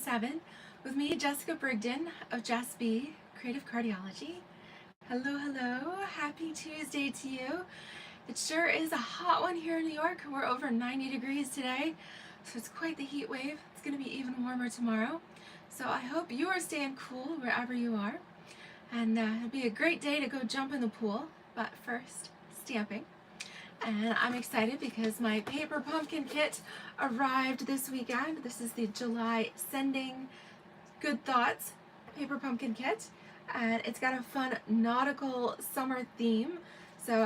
7 with me, Jessica Brigden of Jess B, Creative Cardiology. Hello, hello. Happy Tuesday to you. It sure is a hot one here in New York. We're over 90 degrees today, so it's quite the heat wave. It's going to be even warmer tomorrow. So I hope you are staying cool wherever you are. And it'll be a great day to go jump in the pool. But first, stamping. And I'm excited because my paper pumpkin kit arrived this weekend. This is the July Sending Good Thoughts paper pumpkin kit, and it's got a fun nautical summer theme. So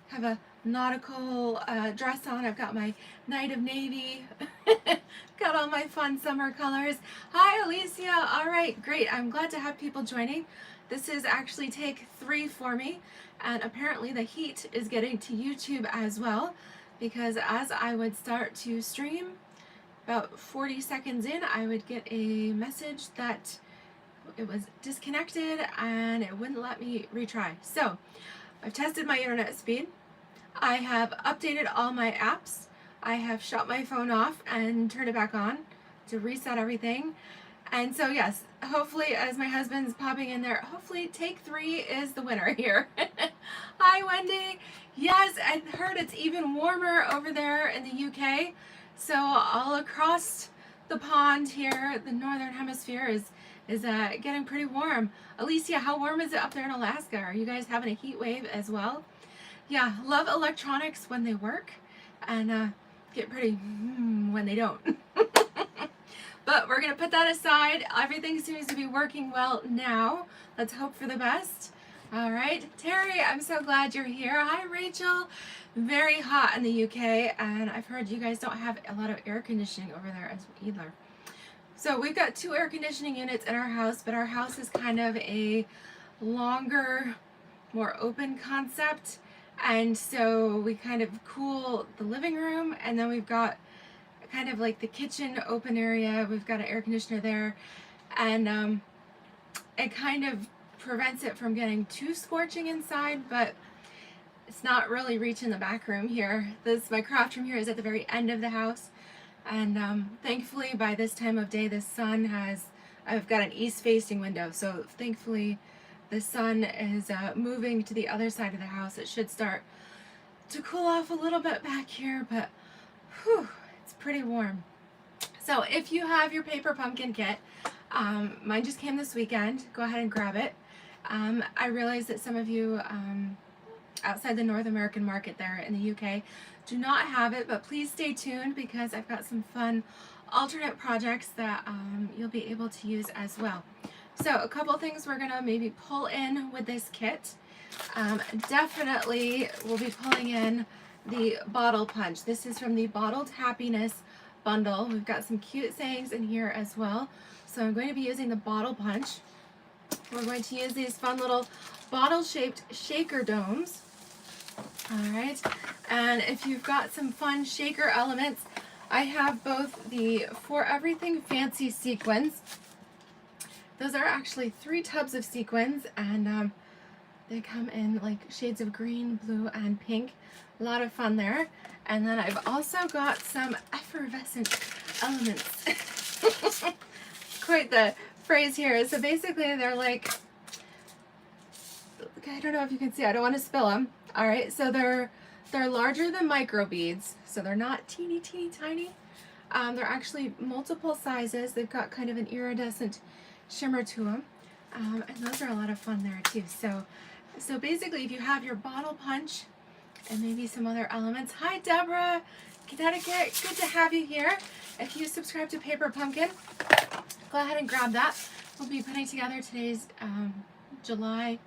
have a nautical dress on. I've got my Night of Navy. Got all my fun summer colors. Hi Alicia. All right, great. I'm glad to have people joining. This is actually take 3 for me, and apparently the heat is getting to YouTube as well, because as I would start to stream, about 40 seconds in, I would get a message that it was disconnected and it wouldn't let me retry. So I've tested my internet speed. I have updated all my apps. I have shut my phone off and turned it back on to reset everything. And so yes, hopefully, as my husband's popping in there, hopefully take 3 is the winner here. Hi Wendy. Yes, I heard it's even warmer over there in the UK. So all across the pond here, the northern hemisphere is getting pretty warm. Alicia, how warm is it up there in Alaska? Are you guys having a heat wave as well? Yeah, love electronics when they work, and get pretty when they don't. But we're going to put that aside. Everything seems to be working well now. Let's hope for the best. All right, Terry, I'm so glad you're here. Hi, Rachel. Very hot in the UK, and I've heard you guys don't have a lot of air conditioning over there as either. So we've got 2 air conditioning units in our house, but our house is kind of a longer, more open concept. And so we kind of cool the living room, and then we've got kind of like the kitchen open area. We've got an air conditioner there, and it kind of prevents it from getting too scorching inside, but it's not really reaching the back room here. My craft room here is at the very end of the house, and thankfully by this time of day the sun I've got an east facing window, so thankfully the sun is moving to the other side of the house. It should start to cool off a little bit back here, but whew, it's pretty warm. So if you have your paper pumpkin kit, mine just came this weekend. Go ahead and grab it. I realize that some of you outside the North American market there in the UK do not have it, but please stay tuned because I've got some fun alternate projects that you'll be able to use as well. So a couple things we're gonna maybe pull in with this kit. Definitely we'll be pulling in the bottle punch. This is from the Bottled Happiness bundle. We've got some cute sayings in here as well. So I'm going to be using the bottle punch. We're going to use these fun little bottle-shaped shaker domes. All right, and if you've got some fun shaker elements, I have both the For Everything Fancy sequins. Those are actually 3 tubs of sequins, and they come in like shades of green, blue, and pink. A lot of fun there. And then I've also got some effervescent elements. Quite the phrase here. So basically they're like, I don't know if you can see, I don't want to spill them. All right, so they're larger than micro beads, so they're not teeny tiny. They're actually multiple sizes. They've got kind of an iridescent shimmer to them, and those are a lot of fun there too. So basically, if you have your bottle punch and maybe some other elements. Hi Deborah, Connecticut, good to have you here. If you subscribe to Paper Pumpkin, go ahead and grab that. We'll be putting together today's July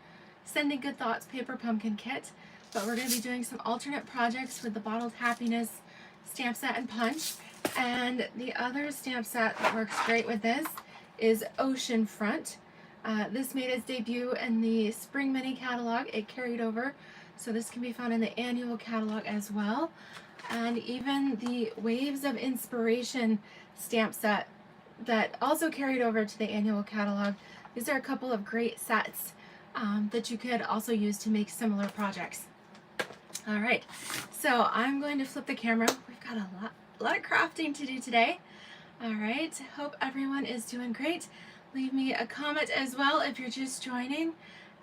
Sending Good Thoughts paper pumpkin kit, but we're going to be doing some alternate projects with the Bottled Happiness stamp set and punch. And the other stamp set that works great with this is Ocean Front. This made its debut in the Spring Mini catalog. It carried over, so this can be found in the annual catalog as well. And even the Waves of Inspiration stamp set that also carried over to the annual catalog. These are a couple of great sets that you could also use to make similar projects. All right, so I'm going to flip the camera. We've got a lot of crafting to do today. All right, hope everyone is doing great. Leave me a comment as well if you're just joining,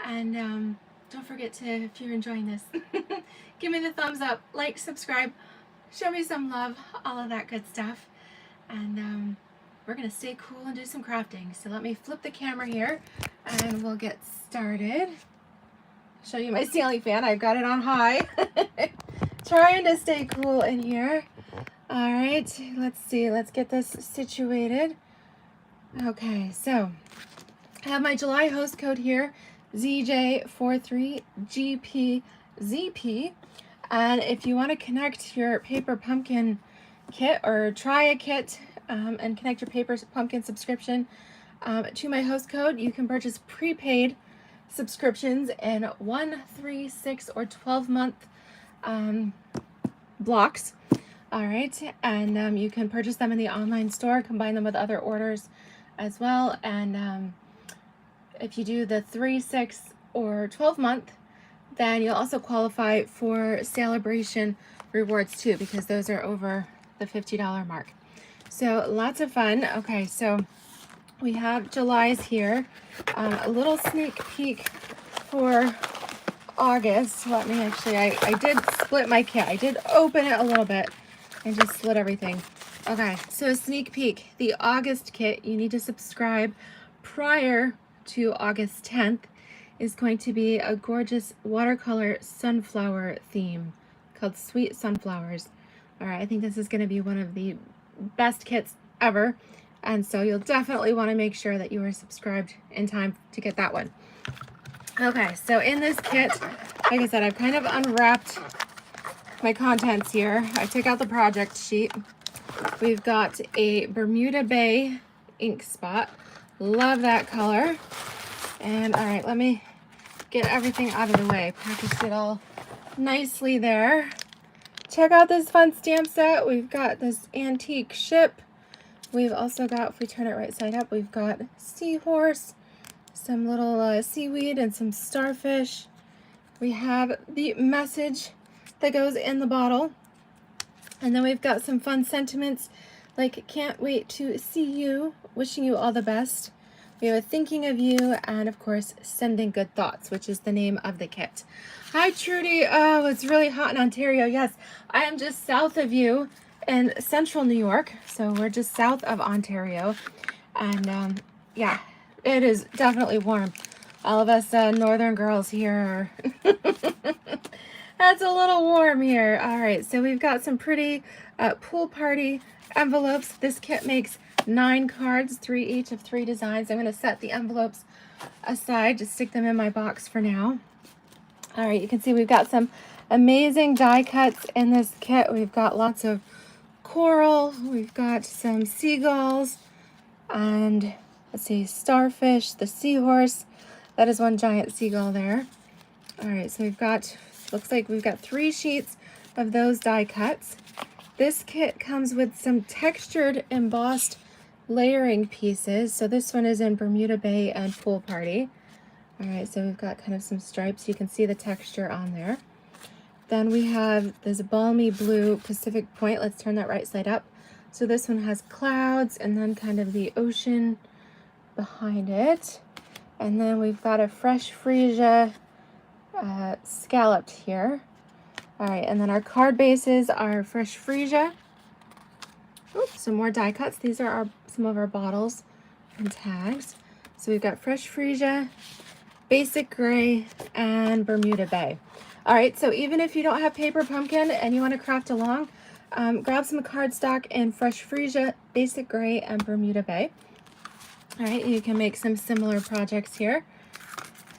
and don't forget to, if you're enjoying this, give me the thumbs up, like, subscribe, show me some love, all of that good stuff. And we're gonna stay cool and do some crafting. So let me flip the camera here and we'll get started. Show you my ceiling fan. I've got it on high. Trying to stay cool in here. All right, let's see. Let's get this situated. Okay, so I have my July host code here, ZJ43GPZP. And if you want to connect your paper pumpkin kit or try a kit and connect your paper pumpkin subscription to my host code, you can purchase prepaid subscriptions in 1, 3, 6, or 12-month blocks. All right, and you can purchase them in the online store, combine them with other orders as well. And if you do the 3, 6, or 12-month, then you'll also qualify for A Bration rewards too, because those are over the $50 mark. So lots of fun. Okay, so we have July's here. A little sneak peek for August. Let me actually, I did split my kit. I did open it a little bit and just split everything. Okay, so sneak peek. The August kit, you need to subscribe prior to August 10th, is going to be a gorgeous watercolor sunflower theme called Sweet Sunflowers. All right, I think this is going to be one of the best kits ever, and so you'll definitely want to make sure that you are subscribed in time to get that one. Okay, so in this kit, like I said, I've kind of unwrapped my contents here. I took out the project sheet. We've got a Bermuda Bay ink spot. Love that color. And all right, let me get everything out of the way. Packaged it all nicely there. Check out this fun stamp set. We've got this antique ship. We've also got, if we turn it right side up, we've got seahorse, some little seaweed, and some starfish. We have the message that goes in the bottle. And then we've got some fun sentiments like can't wait to see you, wishing you all the best. We have a thinking of you, and of course, sending good thoughts, which is the name of the kit. Hi, Trudy. Oh, it's really hot in Ontario. Yes, I am just south of you in central New York. So we're just south of Ontario. And yeah, it is definitely warm. All of us northern girls here are that's a little warm here. All right, so we've got some pretty pool party envelopes. This kit makes 9 cards, 3 each of 3 designs. I'm going to set the envelopes aside, just stick them in my box for now. All right, you can see we've got some amazing die cuts in this kit. We've got lots of coral, we've got some seagulls, and let's see, starfish, the seahorse. That is one giant seagull there. All right, so we've got, looks like we've got 3 sheets of those die cuts. This kit comes with some textured embossed layering pieces. So this one is in Bermuda Bay and Pool Party. All right, so we've got kind of some stripes. You can see the texture on there. Then we have this balmy blue Pacific Point. Let's turn that right side up. So this one has clouds and then kind of the ocean behind it. And then we've got a fresh freesia scalloped here. All right, and then our card bases are fresh freesia. Oops, some more die cuts. These are some of our bottles and tags. So we've got fresh freesia, basic gray, and Bermuda Bay. All right, so even if you don't have paper pumpkin and you want to craft along, grab some cardstock in fresh freesia, basic gray, and Bermuda Bay. All right, you can make some similar projects here.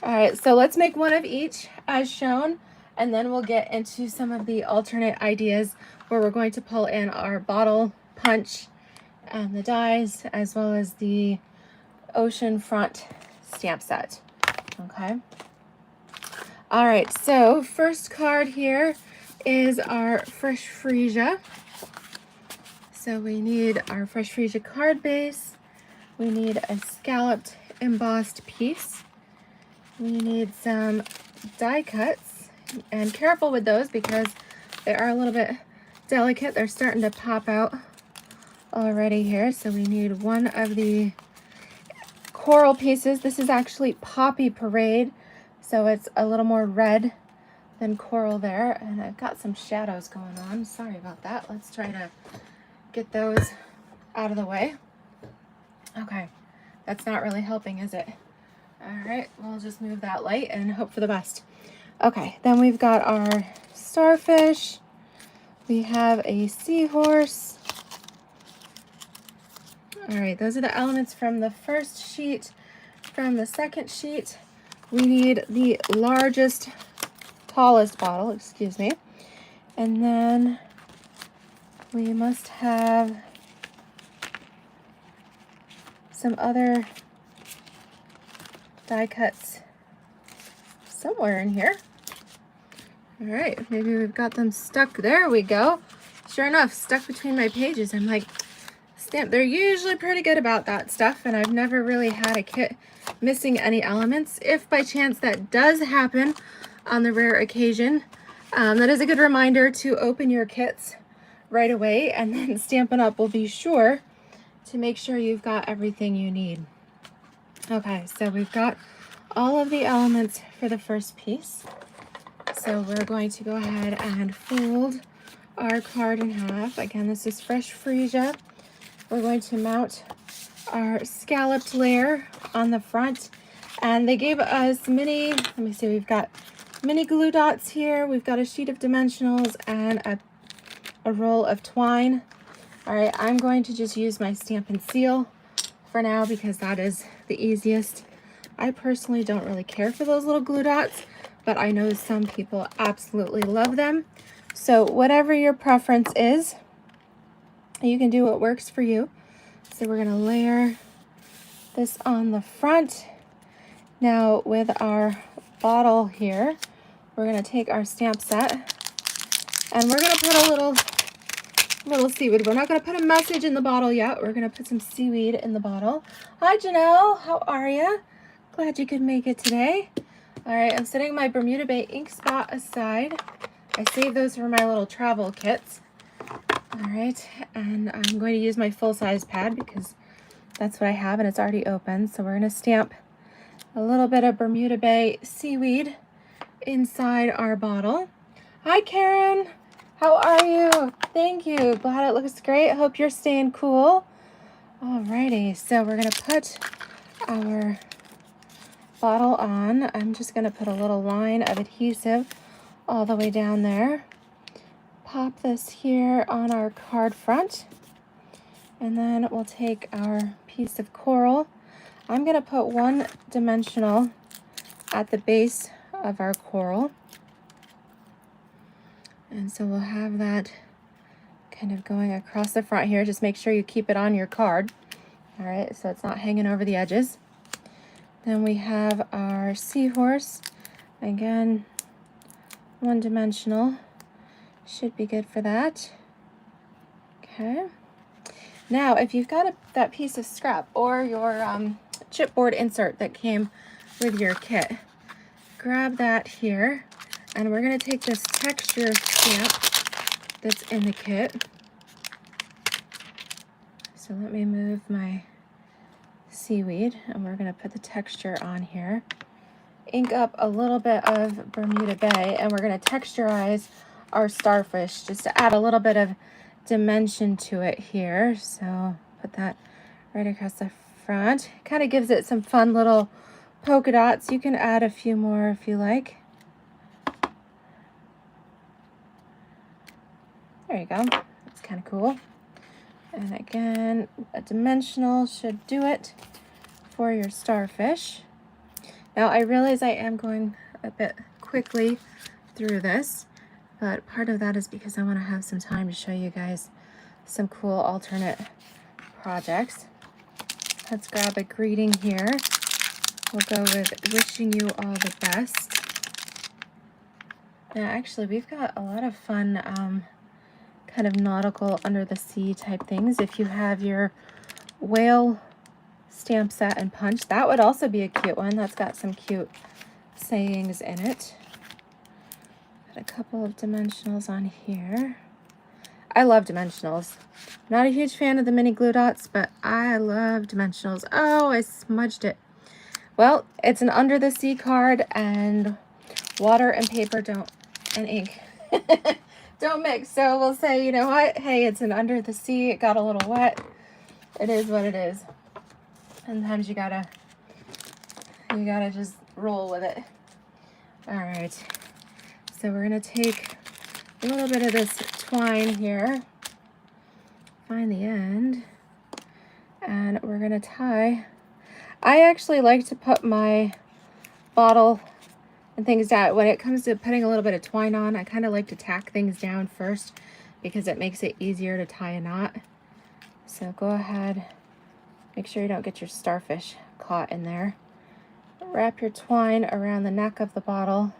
All right, so let's make one of each as shown, and then we'll get into some of the alternate ideas where we're going to pull in our bottle punch and the dies, as well as the ocean front stamp set. Okay. All right, so first card here is our fresh freesia. So we need our fresh freesia card base. We need a scalloped embossed piece. We need some die cuts, and careful with those because they are a little bit delicate. They're starting to pop out already here. So we need one of the coral pieces. This is actually Poppy Parade, so it's a little more red than coral there. And I've got some shadows going on. Sorry about that. Let's try to get those out of the way. Okay, that's not really helping, is it? All right, we'll just move that light and hope for the best. Okay, then we've got our starfish. We have a seahorse. All right, those are the elements from the first sheet. From the second sheet, we need the largest, tallest bottle, excuse me. And then we must have some other die cuts somewhere in here. All right, maybe we've got them stuck. There we go. Sure enough, stuck between my pages. I'm like, Stamp, they're usually pretty good about that stuff, and I've never really had a kit missing any elements. If by chance that does happen on the rare occasion, that is a good reminder to open your kits right away, and then Stampin' Up! Will be sure to make sure you've got everything you need. Okay, so we've got all of the elements for the first piece. So we're going to go ahead and fold our card in half. Again, this is fresh freesia. We're going to mount our scalloped layer on the front. And they gave us mini, let me see, we've got mini glue dots here. We've got a sheet of dimensionals and a roll of twine. All right, I'm going to just use my Stampin' Seal for now because that is the easiest. I personally don't really care for those little glue dots, but I know some people absolutely love them. So whatever your preference is, you can do what works for you. So we're gonna layer this on the front. Now with our bottle here, we're gonna take our stamp set and we're gonna put a little seaweed. We're not gonna put a message in the bottle yet. We're gonna put some seaweed in the bottle. Hi Janelle, how are you? Glad you could make it today. All right, I'm setting my Bermuda Bay ink spot aside. I saved those for my little travel kits. All right, and I'm going to use my full-size pad because that's what I have and it's already open. So we're gonna stamp a little bit of Bermuda Bay seaweed inside our bottle. Hi Karen, how are you? Thank you, glad it looks great. Hope you're staying cool. Alrighty, so we're gonna put our bottle on. I'm just gonna put a little line of adhesive all the way down there. Pop this here on our card front. And then we'll take our piece of coral. I'm gonna put one dimensional at the base of our coral. And so we'll have that kind of going across the front here. Just make sure you keep it on your card. All right, so it's not hanging over the edges. Then we have our seahorse. Again, one dimensional. Should be good for that. Okay. Now, if you've got that piece of scrap or your chipboard insert that came with your kit, grab that here. And we're going to take this texture stamp that's in the kit. So let me move my seaweed and we're going to put the texture on here. Ink up a little bit of Bermuda Bay and we're going to texturize our starfish just to add a little bit of dimension to it here. So put that right across the front. Kind of gives it some fun little polka dots. You can add a few more if you like. There you go. That's kind of cool. And again, a dimensional should do it for your starfish. Now I realize I am going a bit quickly through this, but part of that is because I want to have some time to show you guys some cool alternate projects. Let's grab a greeting here. We'll go with wishing you all the best. Now actually we've got a lot of fun kind of nautical under the sea type things. If you have your whale stamp set and punch, that would also be a cute one. That's got some cute sayings in it. Got a couple of dimensionals on here. I love dimensionals. Not a huge fan of the mini glue dots, but I love dimensionals. Oh, I smudged it. Well, it's an under the sea card, and water and paper and ink don't mix. So we'll say, you know what? Hey, it's an under the sea. It got a little wet. It is what it is. Sometimes you gotta just roll with it. All right. So we're gonna take a little bit of this twine here, find the end, and we're gonna tie. I actually like to put my bottle and things down. When it comes to putting a little bit of twine on, I kind of like to tack things down first because it makes it easier to tie a knot. So go ahead, make sure you don't get your starfish caught in there. Wrap your twine around the neck of the bottle,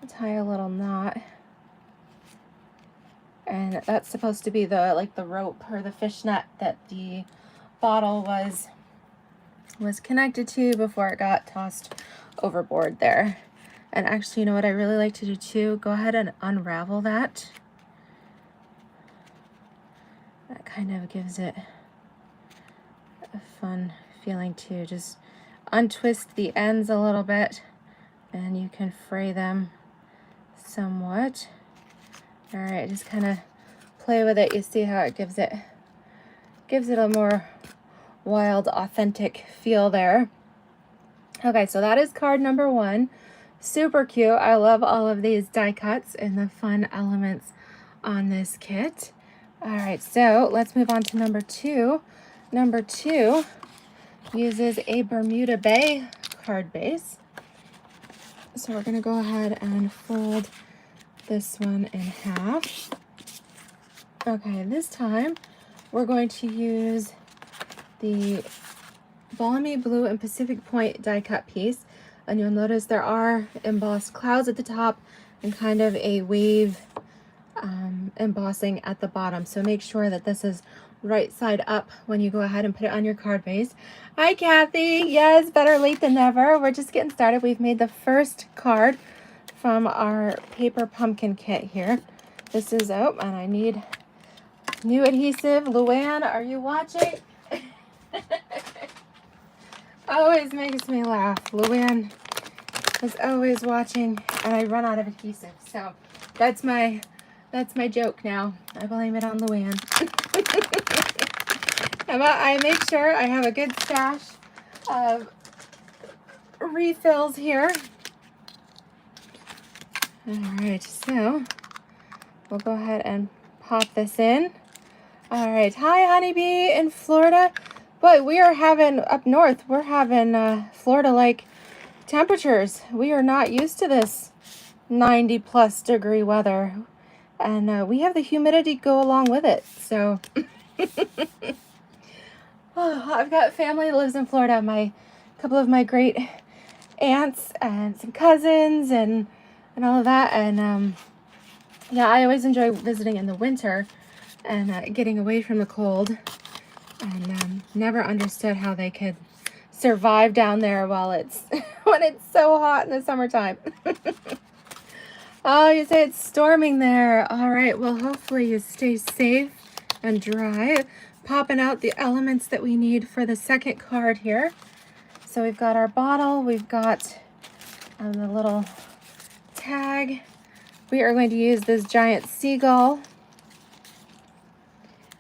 tie a little knot, and that's supposed to be the rope or the fishnet that the bottle was connected to before it got tossed overboard there. And actually, you know what I really like to do too? Go ahead and unravel that. That kind of gives it a fun feeling too. Just untwist the ends a little bit and you can fray them somewhat. All right, just kind of play with it. You see how it gives it a more wild, authentic feel there. Okay, so that is card number 1. Super cute. I love all of these die cuts and the fun elements on this kit. All right, so let's move on to number 2. Number 2 uses a Bermuda Bay card base. So we're going to go ahead and fold this one in half. Okay, this time we're going to use the Balmy Blue and Pacific Point die cut piece, and you'll notice there are embossed clouds at the top and kind of a wave embossing at the bottom. So make sure that this is right side up when you go ahead and put it on your card base. Hi Kathy, yes, better late than never. We're just getting started. We've made the first card from our paper pumpkin kit here. This is out, and I need new adhesive. Luann, are you watching? Always makes me laugh. Luann is always watching, and I run out of adhesive. So that's my joke now. I blame it on Luann. I make sure I have a good stash of refills here. All right, so we'll go ahead and pop this in. All right, hi honeybee in Florida. But we are having, up north, we're having Florida-like temperatures. We are not used to this 90+ degree weather. And we have the humidity go along with it. So, I've got family that lives in Florida. A couple of my great aunts and some cousins and all of that. And yeah, I always enjoy visiting in the winter and getting away from the cold. And never understood how they could survive down there while it's when it's so hot in the summertime. Oh, you say it's storming there. All right, well, hopefully you stay safe and dry. Popping out the elements that we need for the second card here. So we've got our bottle, we've got the little tag. We are going to use this giant seagull.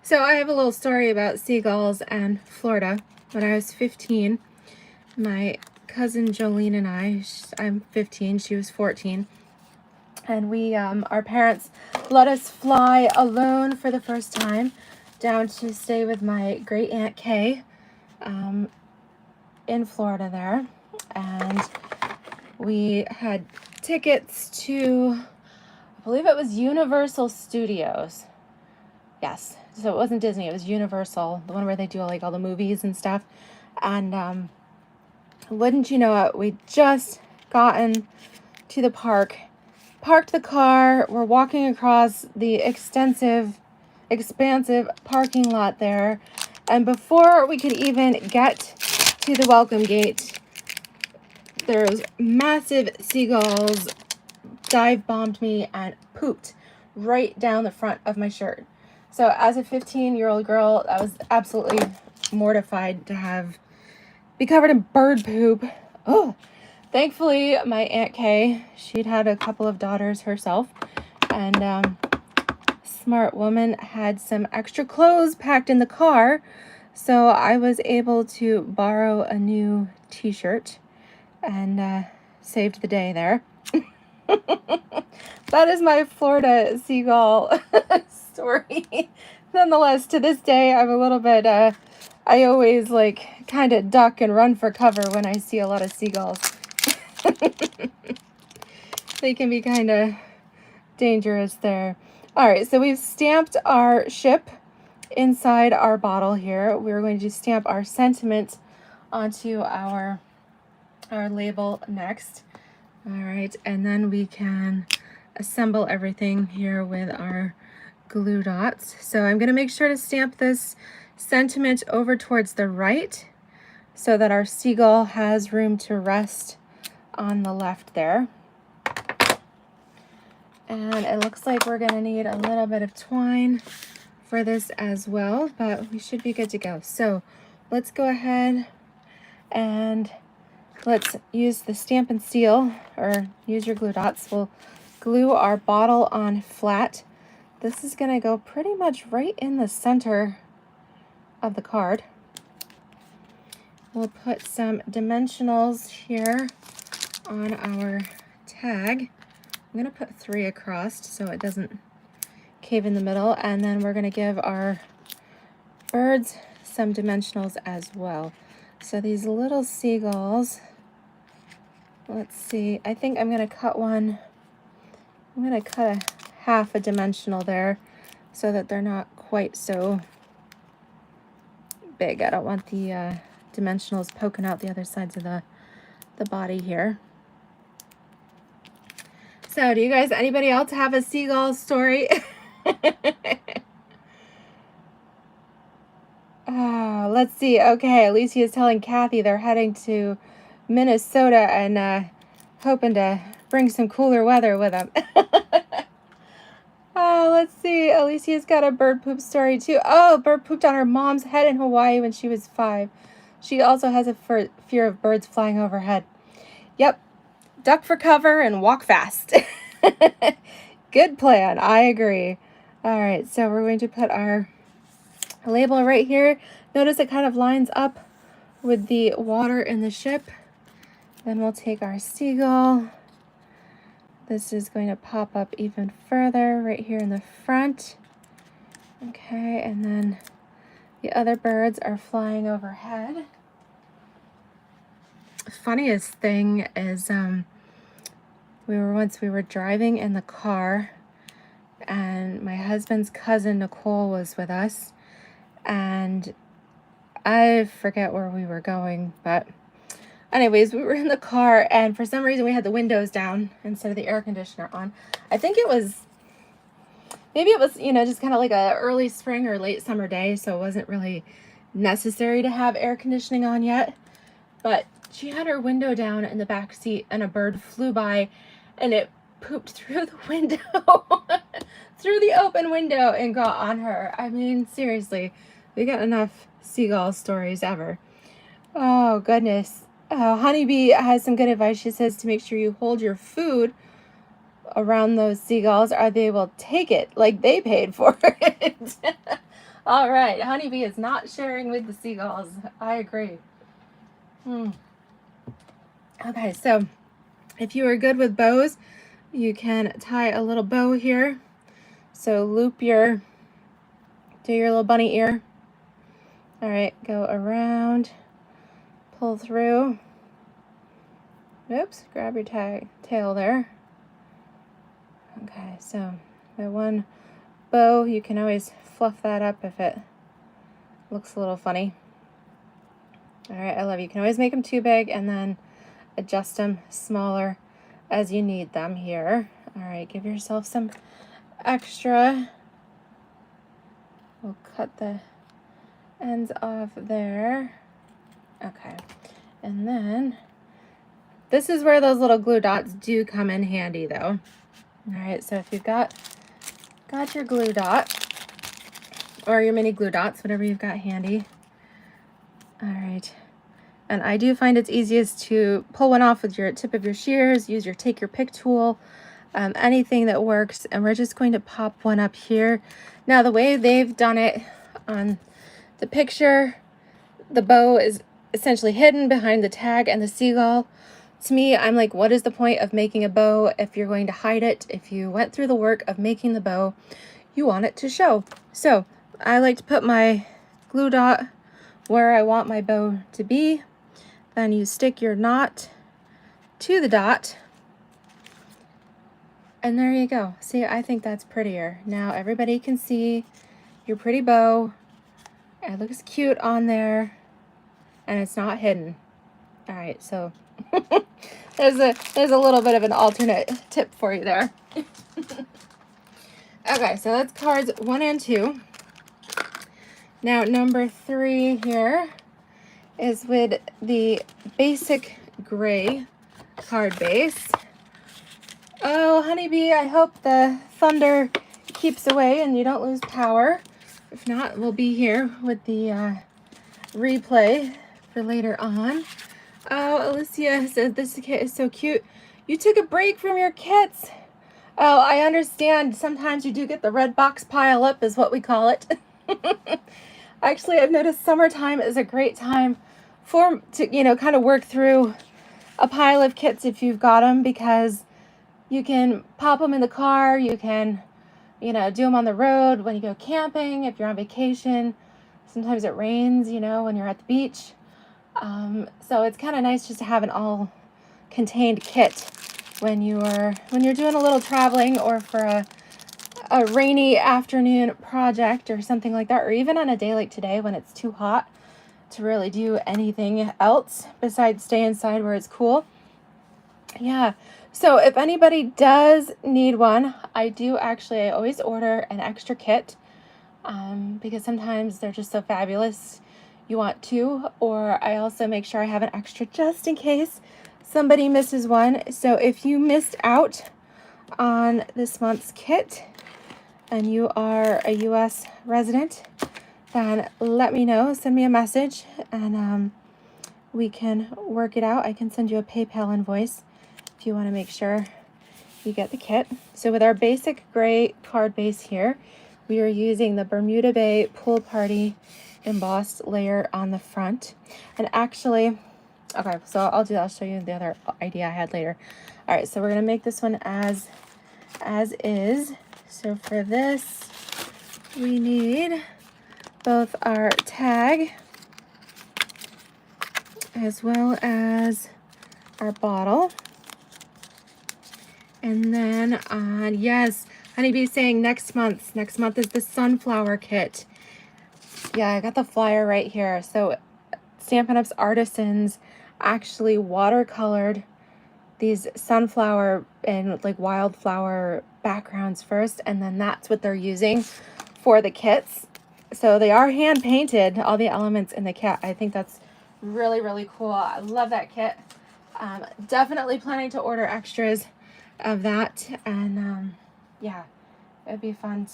So I have a little story about seagulls and Florida. When I was 15, my cousin Jolene and I'm 15, she was 14, and we, our parents let us fly alone for the first time down to stay with my great aunt Kay in Florida there, and we had tickets to, I believe it was Universal Studios. Yes. So it wasn't Disney, it was Universal, the one where they do like all the movies and stuff. And wouldn't you know it, we'd just gotten to the park, parked the car, we're walking across the expansive parking lot there. And before we could even get to the welcome gate, there's massive seagulls dive bombed me and pooped right down the front of my shirt. So as a 15-year-old girl, I was absolutely mortified to be covered in bird poop. Oh, thankfully my Aunt Kay, she'd had a couple of daughters herself, and smart woman had some extra clothes packed in the car, so I was able to borrow a new t-shirt and saved the day there. That is my Florida seagull story. Nonetheless, to this day, I'm a little bit, I always like kind of duck and run for cover when I see a lot of seagulls. They can be kind of dangerous there. All right, so we've stamped our ship inside our bottle here. We're going to stamp our sentiment onto our label next. All right, and then we can assemble everything here with our glue dots. So I'm going to make sure to stamp this sentiment over towards the right so that our seagull has room to rest on the left there. And it looks like we're going to need a little bit of twine for this as well, but we should be good to go. So let's go ahead and let's use the Stampin' Seal, or use your glue dots. We'll glue our bottle on flat. This is going to go pretty much right in the center of the card. We'll put some dimensionals here on our tag. I'm going to put 3 across so it doesn't cave in the middle, and then we're going to give our birds some dimensionals as well. So these little seagulls, let's see, I think I'm going to cut one. I'm going to cut a half a dimensional there so that they're not quite so big. I don't want the dimensionals poking out the other sides of the body here. So do you guys, anybody else have a seagull story? Let's see. Okay, Alicia is telling Kathy they're heading to Minnesota and hoping to bring some cooler weather with them. Oh, let's see. Alicia's got a bird poop story too. Oh, bird pooped on her mom's head in Hawaii when she was 5. She also has a fear of birds flying overhead. Yep. Duck for cover and walk fast. Good plan. I agree. All right, so we're going to put our label right here. Notice it kind of lines up with the water in the ship. Then we'll take our seagull. This is going to pop up even further right here in the front. Okay, and then the other birds are flying overhead. Funniest thing is we were driving in the car, and my husband's cousin Nicole was with us, and I forget where we were going, but anyways, we were in the car, and for some reason we had the windows down instead of the air conditioner on. I think maybe it was, just kind of like a early spring or late summer day, so it wasn't really necessary to have air conditioning on yet. But she had her window down in the back seat, and a bird flew by, and it pooped through the window, through the open window, and got on her. I mean, seriously, we got enough seagull stories ever. Oh, goodness. Honeybee has some good advice. She says to make sure you hold your food around those seagulls, or they will take it like they paid for it. All right, Honeybee is not sharing with the seagulls. I agree. Okay, so if you are good with bows, you can tie a little bow here. So do your little bunny ear. All right, go around, pull through. Oops, grab your tail there. Okay, so my one bow, you can always fluff that up if it looks a little funny. All right, I love you. You can always make them too big and then adjust them smaller as you need them here. All right, give yourself some extra. We'll cut the ends off there. Okay, and then this is where those little glue dots do come in handy though. All right, so if you've got got your glue dot, or your mini glue dots, whatever you've got handy. All right. And I do find it's easiest to pull one off with your tip of your shears, use your take your pick tool, anything that works. And we're just going to pop one up here. Now, the way they've done it on the picture, the bow is essentially hidden behind the tag and the seagull. To me, I'm like, what is the point of making a bow if you're going to hide it? If you went through the work of making the bow, you want it to show. So I like to put my glue dot where I want my bow to be. Then you stick your knot to the dot. And there you go. See, I think that's prettier. Now everybody can see your pretty bow. It looks cute on there. And it's not hidden. All right, so there's a little bit of an alternate tip for you there. Okay, so that's cards 1 and 2. Now number 3 here is with the basic gray card base. Oh, honeybee, I hope the thunder keeps away and you don't lose power. If not, we'll be here with the replay for later on. Oh, Alicia said this kit is so cute. You took a break from your kits. Oh, I understand. Sometimes you do get the red box pile up is what we call it. Actually, I've noticed summertime is a great time to kind of work through a pile of kits if you've got them, because you can pop them in the car, you can do them on the road when you go camping, if you're on vacation. Sometimes it rains, when you're at the beach. So it's kind of nice just to have an all contained kit when you're doing a little traveling, or for a rainy afternoon project or something like that, or even on a day like today when it's too hot to really do anything else besides stay inside where it's cool. Yeah, so if anybody does need one, I always order an extra kit, because sometimes they're just so fabulous you want two, or I also make sure I have an extra just in case somebody misses one. So if you missed out on this month's kit and you are a US resident, then let me know, send me a message, and we can work it out. I can send you a PayPal invoice if you want to make sure you get the kit. So with our basic gray card base here, we are using the Bermuda Bay Pool Party embossed layer on the front. And actually, okay, so I'll show you the other idea I had later. All right, so we're gonna make this one as is. So for this, we need both our tag as well as our bottle. And then yes, Honeybee's saying next month is the sunflower kit. Yeah, I got the flyer right here. So Stampin' Up's artisans actually watercolored these sunflower and like wildflower backgrounds first, and then that's what they're using for the kits. So they are hand painted, all the elements in the kit. I think that's really, really cool. I love that kit. Definitely planning to order extras of that, and yeah, it'd be fun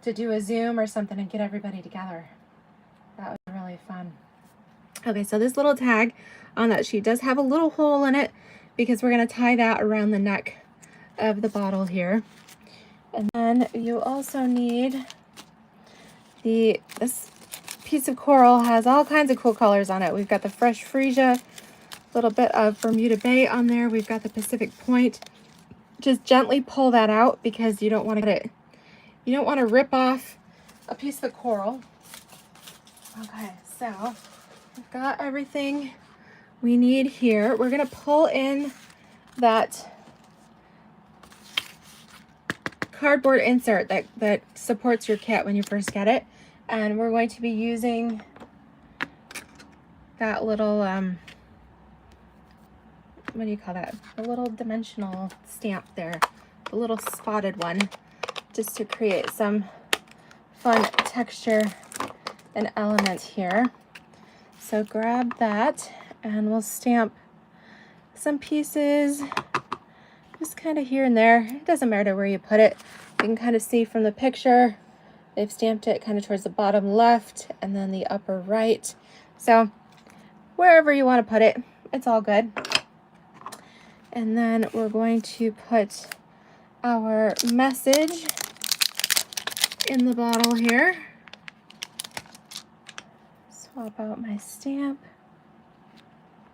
to do a Zoom or something and get everybody together. That would be really fun. Okay, so this little tag on that sheet does have a little hole in it because we're going to tie that around the neck of the bottle here. And then you also need this piece of coral has all kinds of cool colors on it. We've got the fresh freesia, a little bit of Bermuda Bay on there. We've got the Pacific Point. Just gently pull that out because you don't want to get it. You don't want to rip off a piece of the coral. Okay, so we've got everything we need here. We're going to pull in that cardboard insert that supports your kit when you first get it. And we're going to be using that little, what do you call that? A little dimensional stamp there, a little spotted one, just to create some fun texture and element here. So grab that and we'll stamp some pieces just kind of here and there. It doesn't matter where you put it. You can kind of see from the picture, they've stamped it kind of towards the bottom left and then the upper right. So wherever you want to put it, it's all good. And then we're going to put our message in the bottle here. Swap out my stamp,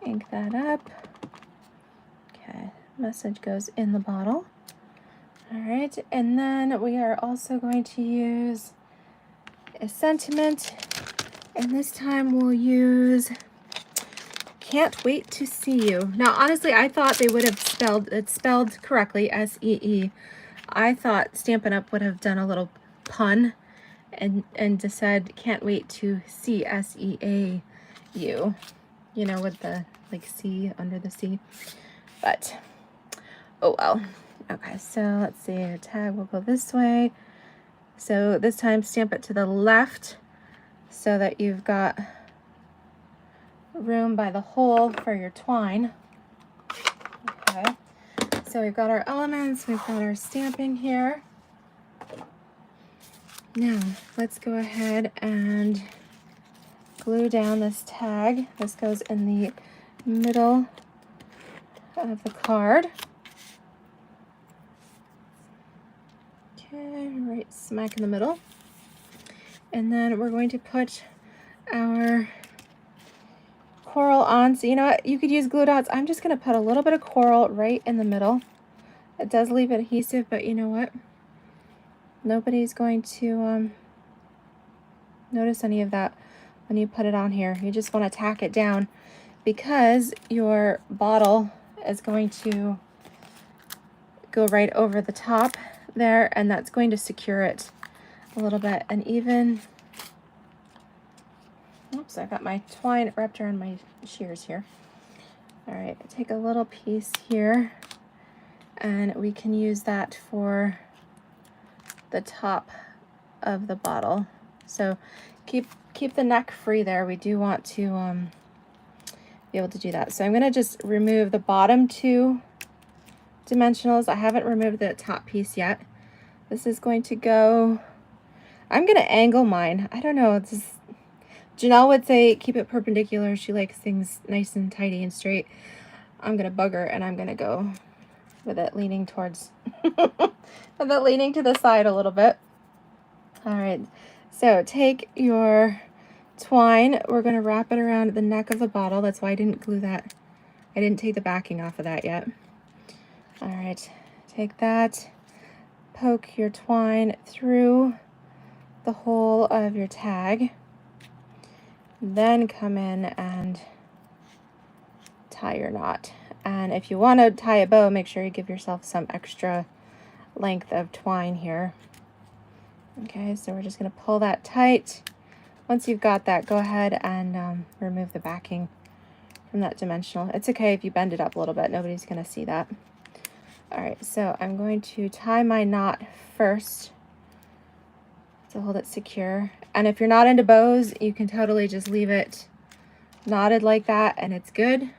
ink that up. Okay, message goes in the bottle. All right, and then we are also going to use a sentiment, and this time we'll use "Can't wait to see you." Now, honestly, I thought they would have spelled correctly, S-E-E. I thought Stampin' Up! Would have done a little pun and just said "Can't wait to see," S-E-A-U, you know, with the like C under the C, but oh well. Okay, so let's see, the tag will go this way. So this time stamp it to the left so that you've got room by the hole for your twine. Okay, so we've got our elements, we've got our stamping here. Now let's go ahead and glue down this tag. This goes in the middle of the card. Okay, right smack in the middle. And then we're going to put our coral on. So you know what, you could use glue dots. I'm just going to put a little bit of coral right in the middle. It does leave it adhesive, but you know what, nobody's going to notice any of that when you put it on here. You just want to tack it down because your bottle is going to go right over the top there, and that's going to secure it a little bit. And even, oops, I got my twine wrapped around my shears here. All right, take a little piece here, and we can use that for the top of the bottle. So keep the neck free there. We do want to be able to do that. So I'm going to just remove the bottom two dimensionals. I haven't removed the top piece yet. This is going to go, I'm going to angle mine. I don't know, this is, Janelle would say keep it perpendicular. She likes things nice and tidy and straight. I'm going to bug her and I'm going to go with it leaning towards, with it leaning to the side a little bit. All right, so take your twine. We're going to wrap it around the neck of the bottle. That's why I didn't glue that. I didn't take the backing off of that yet. All right, take that, poke your twine through the hole of your tag, then come in and tie your knot. And if you want to tie a bow, make sure you give yourself some extra length of twine here. Okay, so we're just going to pull that tight. Once you've got that, go ahead and remove the backing from that dimensional. It's okay if you bend it up a little bit. Nobody's going to see that. All right, so I'm going to tie my knot first to hold it secure. And if you're not into bows, you can totally just leave it knotted like that and it's good.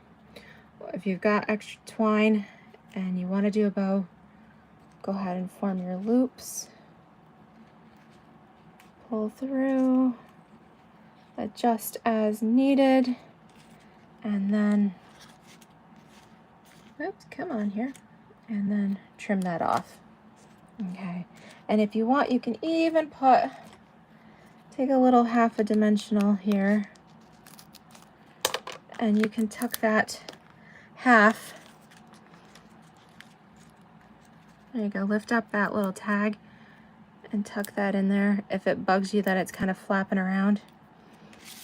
If you've got extra twine and you want to do a bow, go ahead and form your loops. Pull through, adjust as needed, and then, oops, come on here, and then trim that off. Okay, and if you want, you can even take a little half a dimensional here, and you can tuck that half. There you go, lift up that little tag and tuck that in there if it bugs you that it's kind of flapping around.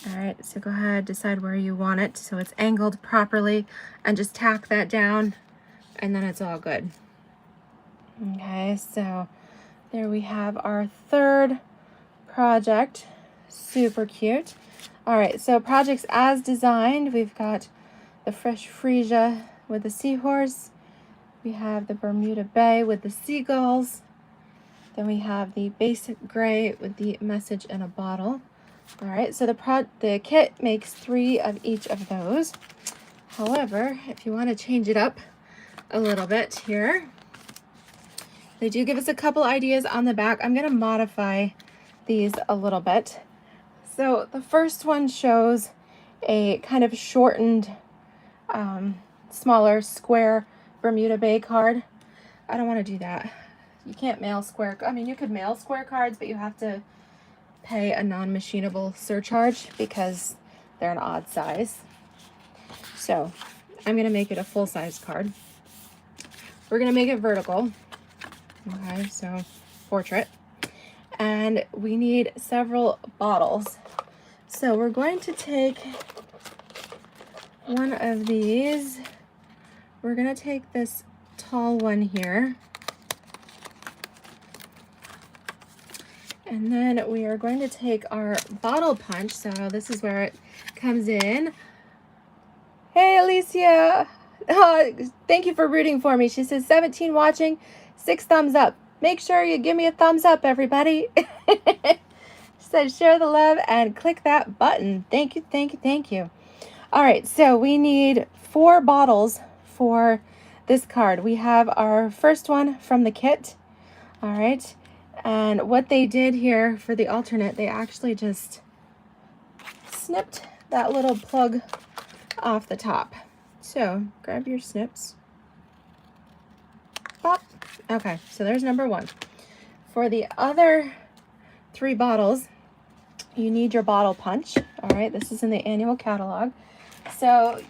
All right, so go ahead, decide where you want it so it's angled properly, and just tack that down, and then it's all good. Okay, so there we have our third project. Super cute. All right, so projects as designed, we've got the fresh freesia with the seahorse. We have the Bermuda Bay with the seagulls. Then we have the basic gray with the message in a bottle. All right, so the kit makes 3 of each of those. However, if you want to change it up a little bit here, They do give us a couple ideas on the back. I'm going to modify these a little bit. So the first one shows a kind of shortened, smaller square Bermuda Bay card. I don't want to do that. You can't mail square. I mean, you could mail square cards, but you have to pay a non-machinable surcharge because they're an odd size. So I'm going to make it a full-size card. We're going to make it vertical. Okay, so portrait. And we need several bottles. So we're going to take one of these. We're going to take this tall one here. And then we are going to take our bottle punch. So this is where it comes in. Hey, Alicia. Thank you for rooting for me. She says 17 watching, 6 thumbs up. Make sure you give me a thumbs up, everybody. She says share the love and click that button. Thank you, thank you, thank you. All right, so we need 4 bottles for this card. We have our first one from the kit. All right. And what they did here for the alternate, they actually just snipped that little plug off the top. So grab your snips. Pop. Okay, so there's number 1. For the other 3 bottles, you need your bottle punch. All right, this is in the annual catalog. So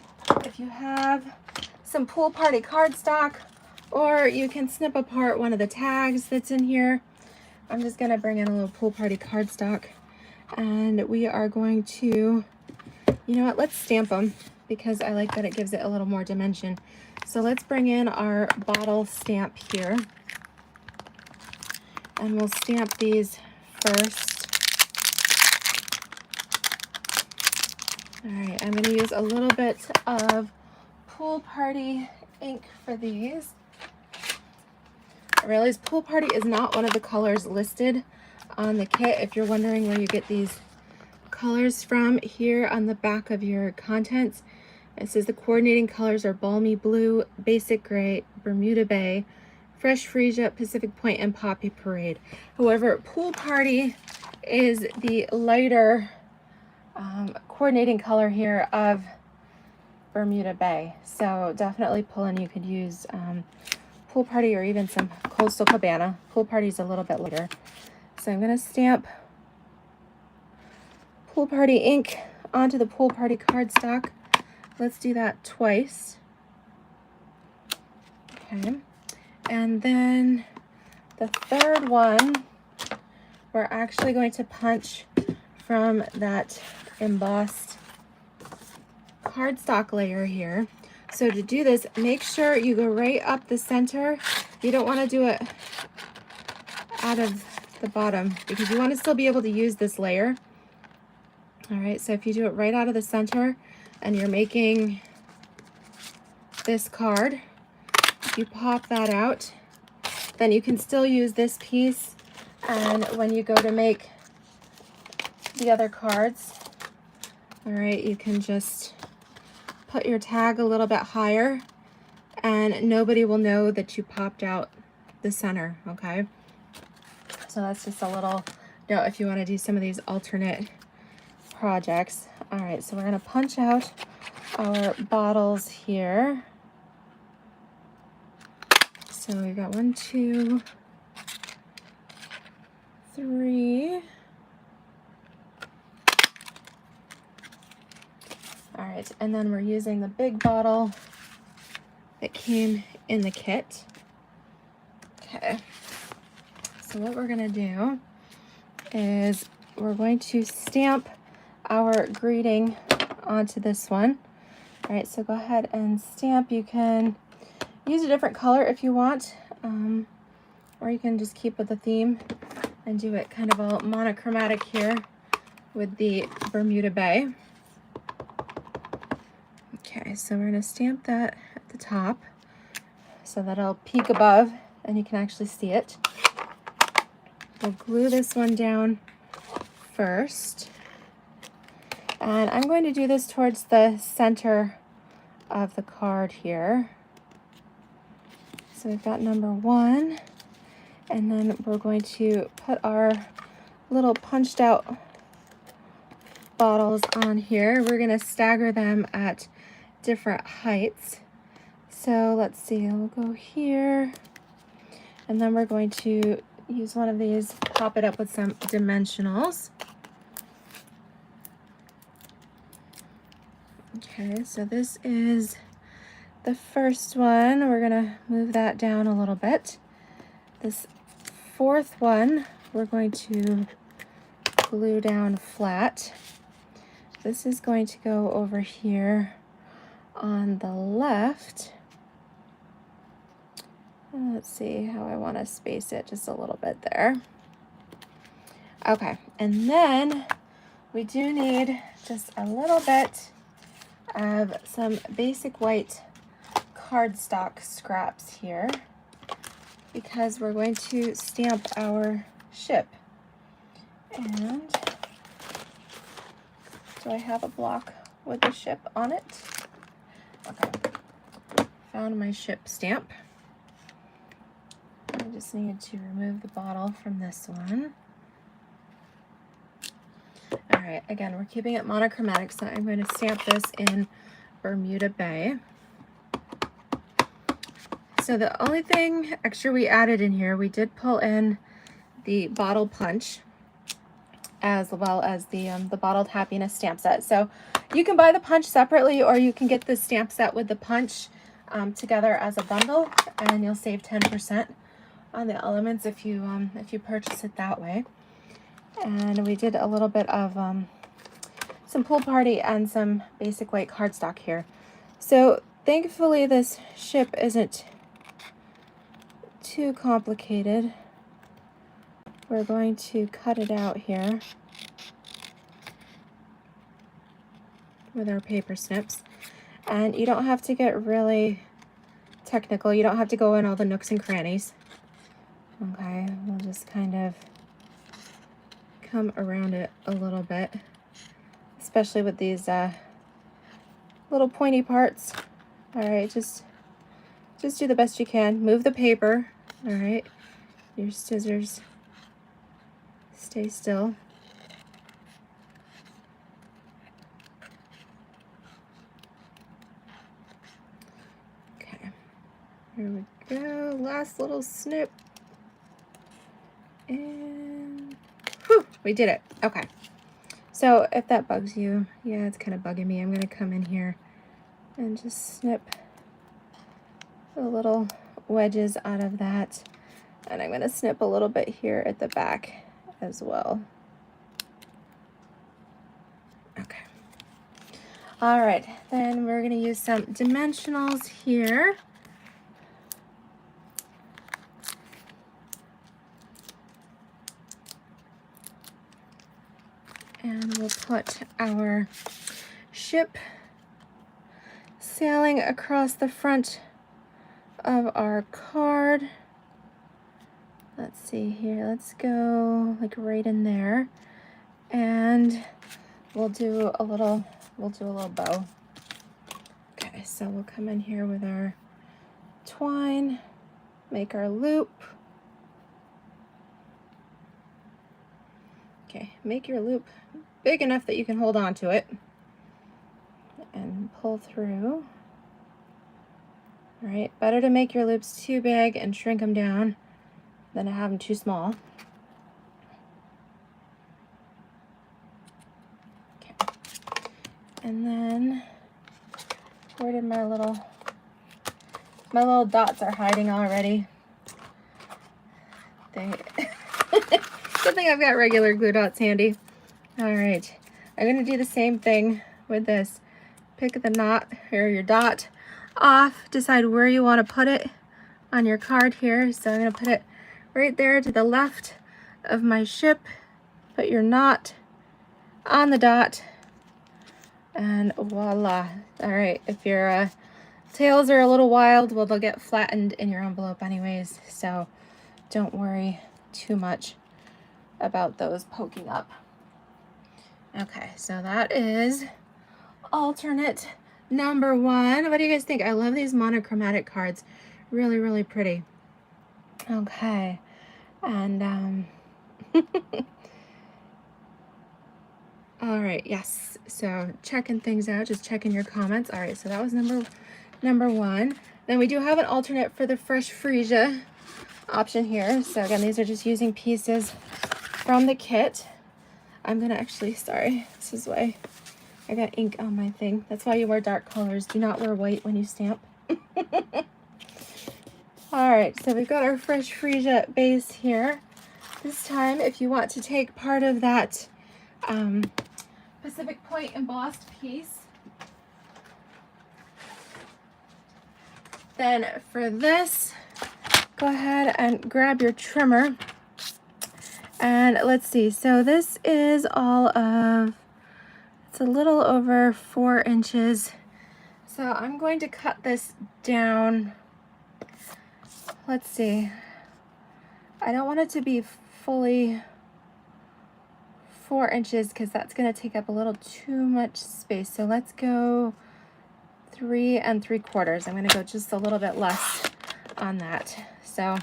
if you have some pool party cardstock, or you can snip apart one of the tags that's in here. I'm just going to bring in a little pool party cardstock, and we are going to, you know what, let's stamp them because I like that it gives it a little more dimension. So let's bring in our bottle stamp here, and we'll stamp these first. All right, I'm going to use a little bit of pool party ink for these. I realize pool party is not one of the colors listed on the kit. If you're wondering where you get these colors from, here on the back of your contents, it says the coordinating colors are balmy blue, basic gray, Bermuda Bay, fresh freesia, Pacific Point, and poppy parade. However, pool party is the lighter coordinating color here of Bermuda Bay. So definitely pull in. You could use pool party or even some Coastal Cabana. Pool party is a little bit lighter. So I'm going to stamp pool party ink onto the pool party cardstock. Let's do that twice. Okay. And then the third one, we're actually going to punch from that embossed cardstock layer here. So to do this, make sure you go right up the center. You don't want to do it out of the bottom because you want to still be able to use this layer. All right, so if you do it right out of the center and you're making this card, if you pop that out, then you can still use this piece. And when you go to make the other cards, all right, you can just put your tag a little bit higher and nobody will know that you popped out the center, okay? So that's just a little note if you want to do some of these alternate projects. All right, so we're going to punch out our bottles here. So we've got 1, 2, 3. All right, and then we're using the big bottle that came in the kit. Okay, so what we're gonna do is we're going to stamp our greeting onto this one. All right, so go ahead and stamp. You can use a different color if you want, or you can just keep with the theme and do it kind of all monochromatic here with the Bermuda Bay. Okay, so we're going to stamp that at the top so that it'll peek above and you can actually see it. We'll glue this one down first. And I'm going to do this towards the center of the card here. So we've got number 1. And then we're going to put our little punched out bottles on here. We're going to stagger them at different heights. So let's see, we'll go here, and then we're going to use one of these, pop it up with some dimensionals. Okay, so this is the first one. We're gonna move that down a little bit. This fourth one, we're going to glue down flat. This is going to go over here on the left. Let's see how I want to space it, just a little bit there. Okay, and then we do need just a little bit of some basic white cardstock scraps here, because we're going to stamp our ship. And do I have a block with the ship on it? Okay, found my ship stamp. I just need to remove the bottle from this one. All right, again, we're keeping it monochromatic, so I'm going to stamp this in Bermuda Bay. So the only thing extra we added in here, we did pull in the bottle punch, as well as the Bottled Happiness stamp set. So you can buy the punch separately, or you can get the stamp set with the punch together as a bundle, and you'll save 10% on the elements if you purchase it that way. And we did a little bit of some pool party and some basic white cardstock here. So thankfully this ship isn't too complicated. We're going to cut it out here with our paper snips. And you don't have to get really technical. You don't have to go in all the nooks and crannies. Okay, we'll just kind of come around it a little bit, especially with these little pointy parts. All right, just do the best you can. Move the paper. All right, your scissors stay still. Okay, here we go. Last little snip. And whew, we did it. Okay. So if that bugs you, yeah, it's kind of bugging me. I'm going to come in here and just snip the little wedges out of that. And I'm going to snip a little bit here at the back as well. Okay. All right. Then we're going to use some dimensionals here. And we'll put our ship sailing across the front of our card. Let's see here. Let's go like right in there. And we'll do a little bow. Okay, so we'll come in here with our twine, make our loop. Okay, make your loop big enough that you can hold on to it and pull through. All right, better to make your loops too big and shrink them down than to have them too small. Okay, and then where did my little dots are hiding already? Good thing I've got regular glue dots handy. All right, I'm gonna do the same thing with this. Pick the knot or your dot off, decide where you want to put it on your card here. So I'm gonna put it right there to the left of my ship. Put your knot on the dot, and voila. All right, if your tails are a little wild, well, they'll get flattened in your envelope anyways, so don't worry too much about those poking up. Okay, so that is alternate number one. What do you guys think? I love these monochromatic cards. Really, really pretty. Okay, And all right, yes, so checking things out, just checking your comments. All right, so that was number one. Then we do have an alternate for the fresh freesia option here. So again, these are just using pieces from the kit. I'm gonna actually, sorry, this is why I got ink on my thing. That's why you wear dark colors. Do not wear white when you stamp. All right, so we've got our fresh freesia base here. This time, if you want to take part of that Pacific Point embossed piece, then for this, go ahead and grab your trimmer. And let's see, so this is all of, it's a little over 4 inches. So I'm going to cut this down. Let's see, I don't want it to be fully 4 inches because that's going to take up a little too much space. So let's go 3 3/4. I'm going to go just a little bit less on that. So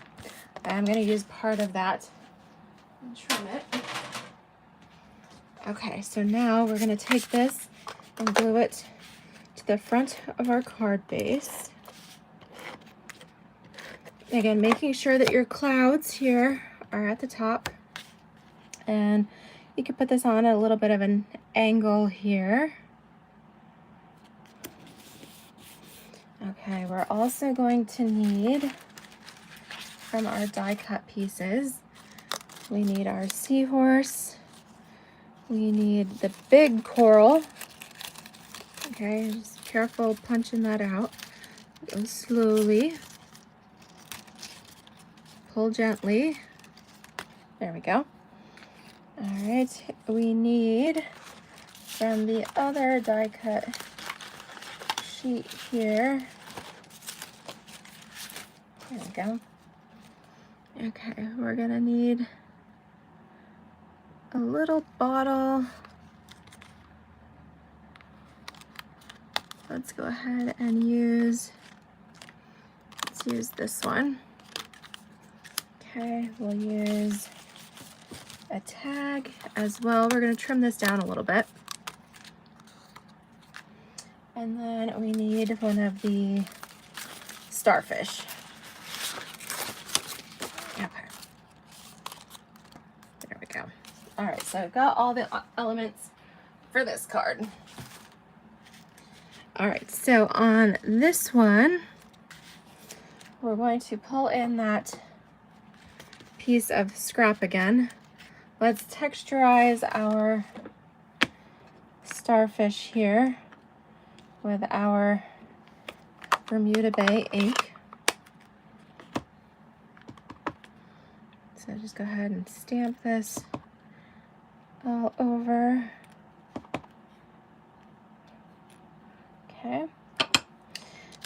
I'm going to use part of that and trim it. Okay, so now we're going to take this and glue it to the front of our card base. Again, making sure that your clouds here are at the top. And you can put this on at a little bit of an angle here. Okay, we're also going to need, from our die cut pieces, we need our seahorse. We need the big coral. Okay, just careful punching that out. Go slowly. Pull gently. There we go. All right, we need, from the other die cut sheet here, there we go. Okay, we're gonna need a little bottle. Let's go ahead and use this one. Okay, we'll use a tag as well. We're going to trim this down a little bit. And then we need one of the starfish. Okay. There we go. All right, so I've got all the elements for this card. All right, so on this one, we're going to pull in that piece of scrap again. Let's texturize our starfish here with our Bermuda Bay ink. So just go ahead and stamp this all over. Okay.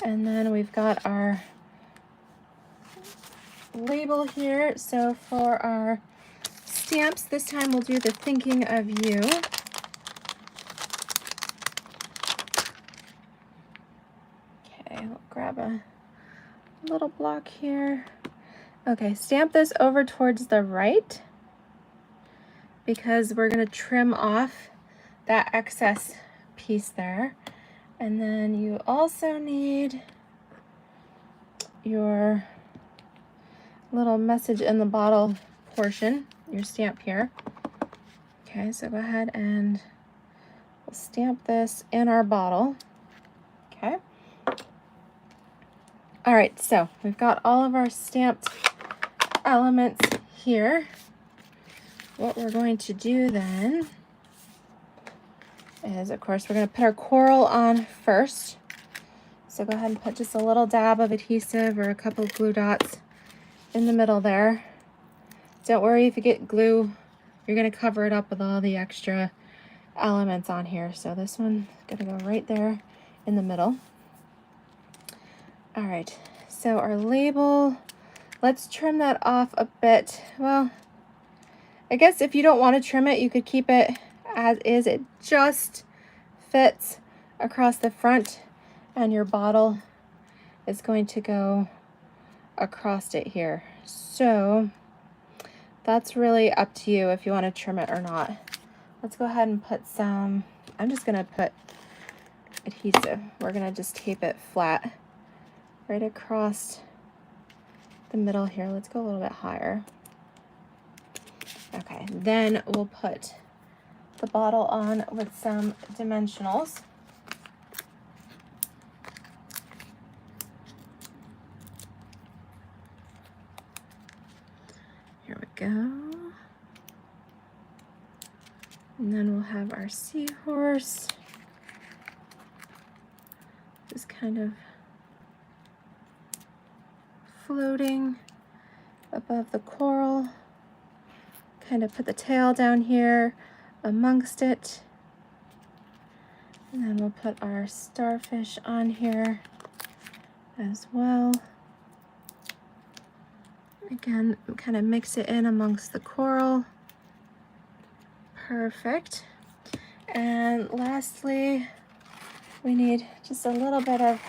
And then we've got our label here. So for our stamps, this time we'll do the thinking of you. Okay, we'll grab a little block here. Okay, stamp this over towards the right because we're going to trim off that excess piece there. And then you also need your little message in the bottle portion, your stamp here. Okay, so go ahead and we'll stamp this in our bottle. Okay. All right, so we've got all of our stamped elements here. What we're going to do then is, of course, we're going to put our coral on first. So go ahead and put just a little dab of adhesive or a couple of glue dots in the middle there. Don't worry if you get glue, you're going to cover it up with all the extra elements on here. So this one's going to go right there in the middle. All right, so our label, let's trim that off a bit. Well, I guess if you don't want to trim it, you could keep it as is. It just fits across the front, and your bottle is going to go across it here. So That's really up to you if you want to trim it or not. Let's go ahead and put some, I'm just going to put adhesive. We're going to just tape it flat right across the middle here. Let's go a little bit higher. Okay, then we'll put the bottle on with some dimensionals. Here we go. And then we'll have our seahorse. Just kind of floating above the coral. Kind of put the tail down here amongst it. And then we'll put our starfish on here as well. Again, kind of mix it in amongst the coral. Perfect. And lastly, we need just a little bit of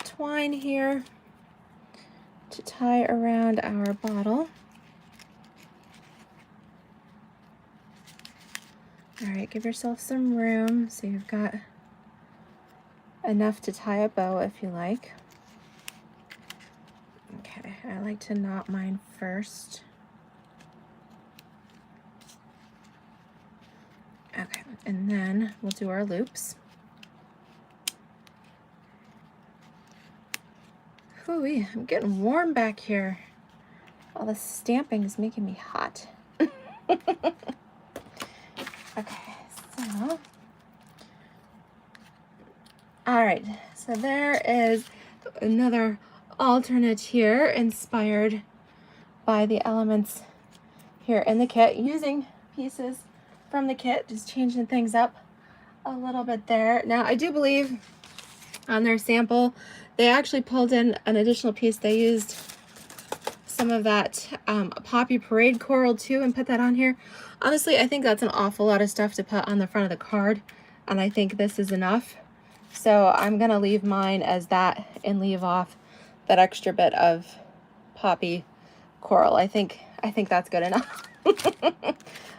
twine here to tie around our bottle. All right, give yourself some room so you've got enough to tie a bow if you like. Okay, I like to knot mine first. Okay, and then we'll do our loops. Ooh, I'm getting warm back here. All the stamping is making me hot. Okay, so, all right, so there is another alternate here inspired by the elements here in the kit, using pieces from the kit, just changing things up a little bit there. Now, I do believe on their sample, they actually pulled in an additional piece. They used some of that Poppy Parade coral too and put that on here. Honestly, I think that's an awful lot of stuff to put on the front of the card, and I think this is enough. So I'm gonna leave mine as that and leave off that extra bit of Poppy coral. I think that's good enough.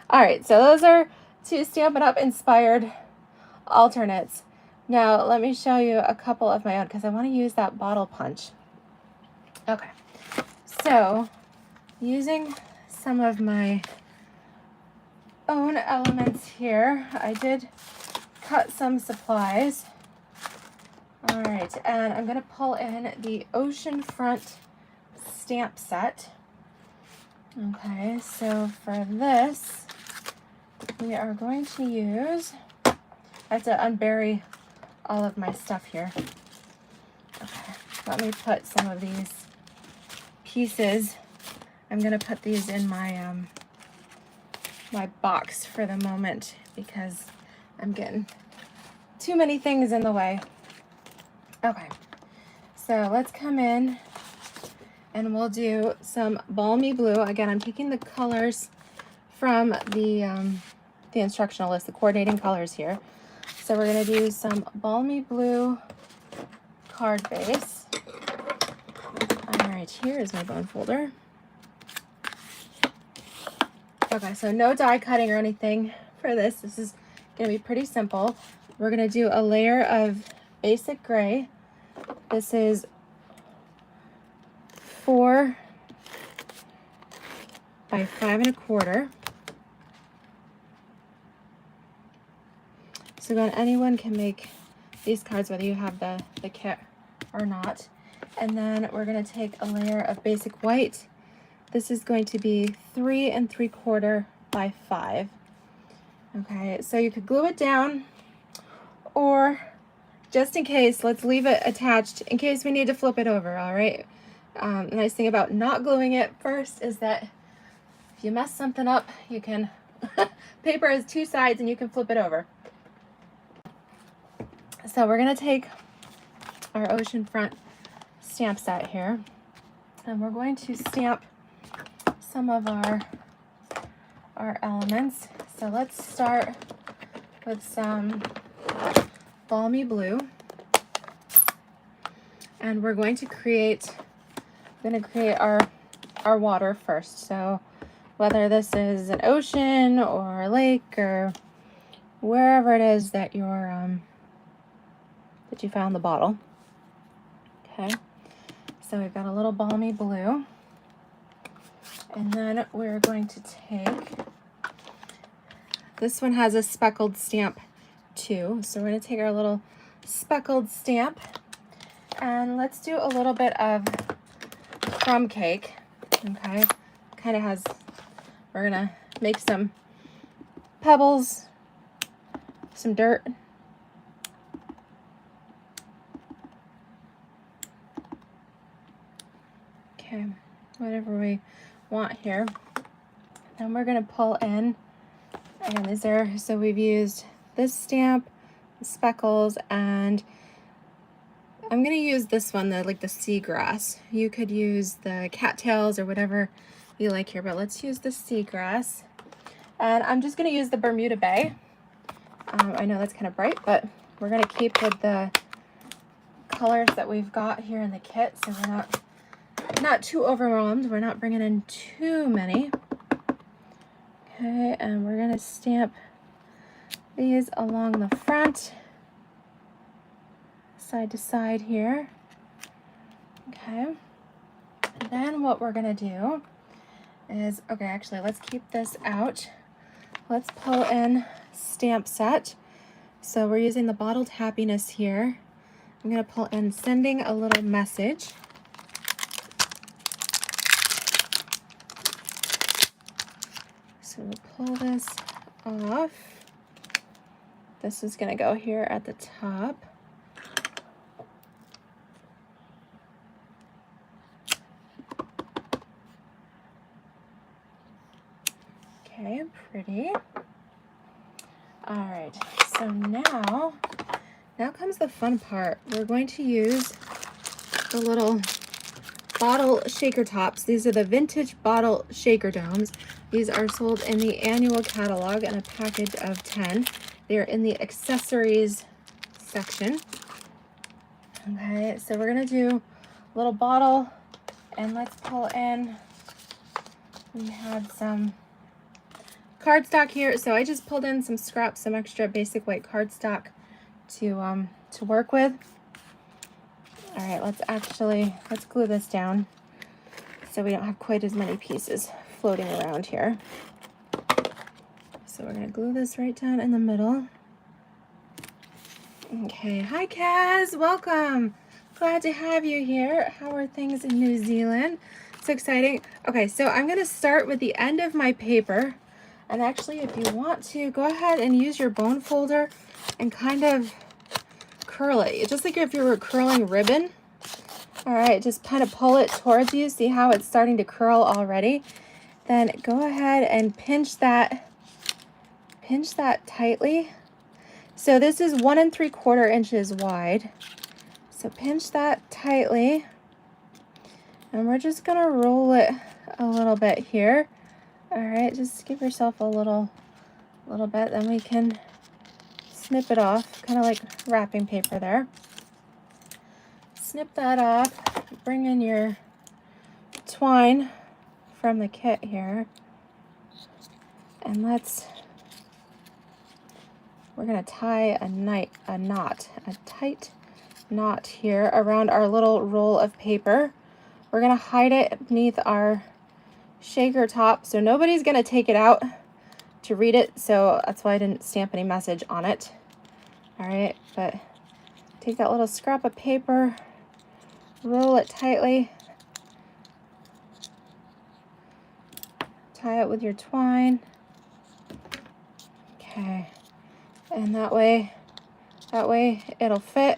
All right, so those are two Stampin' Up! Inspired alternates. Now let me show you a couple of my own because I want to use that bottle punch. Okay, so using some of my own elements here, I did cut some supplies. All right, and I'm going to pull in the Oceanfront stamp set. Okay, so for this, we are going to use, I have to unbury all of my stuff here. Okay, let me put some of these pieces. I'm going to put these in my my box for the moment because I'm getting too many things in the way. Okay, so let's come in and we'll do some Balmy Blue. Again, I'm taking the colors from the instructional list, the coordinating colors here. So we're going to do some Balmy Blue card base. All right, here is my bone folder. Okay, so no die cutting or anything for this. This is going to be pretty simple. We're going to do a layer of basic gray. This is 4 by 5 1/4. So again, anyone can make these cards whether you have the kit or not. And then we're going to take a layer of basic white. This is going to be 3 3/4 by 5. Okay, so you could glue it down, or just in case, let's leave it attached in case we need to flip it over, all right? The nice thing about not gluing it first is that if you mess something up, you can, paper has 2 sides and you can flip it over. So we're gonna take our Oceanfront stamp set here, and we're going to stamp some of our elements. So let's start with some Balmy Blue, and we're going to create our water first. So whether this is an ocean or a lake or wherever it is that you're that you found the bottle. Okay, so we've got a little balmy blue, and then we're going to take, this one has a speckled stamp too, so we're going to take our little speckled stamp and let's do a little bit of crumb cake. Okay, kind of has, we're gonna make some pebbles, some dirt. Okay, whatever we want here. Then we're gonna pull in, again, these are, so we've used this stamp, the speckles, and I'm gonna use this one, like the seagrass. You could use the cattails or whatever you like here, but let's use the seagrass. And I'm just gonna use the Bermuda Bay. I know that's kind of bright, but we're gonna keep with the colors that we've got here in the kit, so we're not too overwhelmed. We're not bringing in too many. Okay, and we're gonna stamp these along the front, side to side here. Okay, and then what we're gonna do is, okay, actually, let's keep this out. Let's pull in stamp set. So we're using the Bottled Happiness here. I'm gonna pull in Sending a Little Message. So we'll pull this off. This is gonna go here at the top. Okay, pretty. All right, so now comes the fun part. We're going to use the little bottle shaker tops. These are the vintage bottle shaker domes. These are sold in the annual catalog in a package of 10. They're in the accessories section. Okay, so we're gonna do a little bottle, and let's pull in, we have some cardstock here. So I just pulled in some scraps, some extra basic white cardstock to work with. All right, let's glue this down so we don't have quite as many pieces floating around here. So we're gonna glue this right down in the middle. Okay, hi Kaz, welcome. Glad to have you here. How are things in New Zealand? So exciting. Okay, so I'm gonna start with the end of my paper. And actually, if you want to, go ahead and use your bone folder and kind of curl it. Just like if you were curling ribbon. All right, just kind of pull it towards you. See how it's starting to curl already? Then go ahead and pinch that tightly. So this is 1 3/4 inches wide. So pinch that tightly. And we're just gonna roll it a little bit here. All right, just give yourself a little bit, then we can snip it off, kind of like wrapping paper there. Snip that off, bring in your twine from the kit here, and we're gonna tie a tight knot here around our little roll of paper. We're gonna hide it beneath our shaker top, so nobody's gonna take it out to read it, so that's why I didn't stamp any message on it. All right, but take that little scrap of paper, roll it tightly, tie it with your twine. Okay, and that way it'll fit.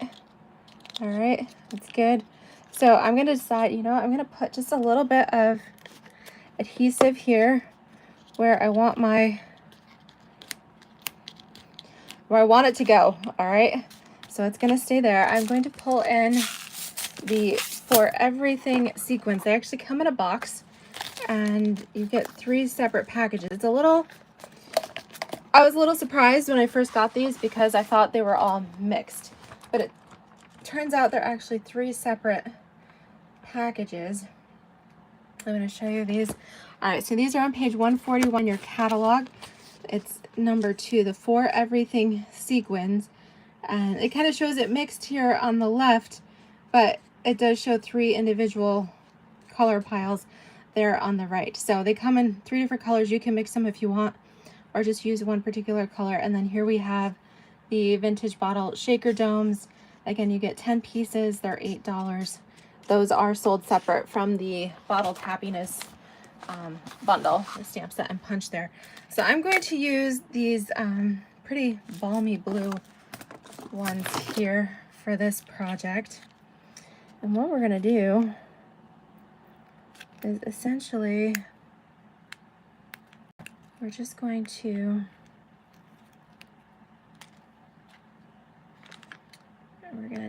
All right, that's good. So I'm gonna decide, you know, I'm gonna put just a little bit of adhesive here where I want it to go. All right, so it's gonna stay there. I'm going to pull in the For Everything sequins. They actually come in a box, and you get 3 separate packages. I was a little surprised when I first got these because I thought they were all mixed, but it turns out they're actually 3 separate packages. I'm going to show you these. All right, so these are on page 141, your catalog. It's number 2, the For Everything sequins. And it kind of shows it mixed here on the left, but it does show 3 individual color piles there on the right. So they come in 3 different colors. You can mix them if you want, or just use one particular color. And then here we have the vintage bottle shaker domes. Again, you get 10 pieces. They're $8. Those are sold separate from the bottled happiness bundle, the stamp set and punch there. So I'm going to use these pretty balmy blue ones here for this project. And what we're going to do is essentially we're just going to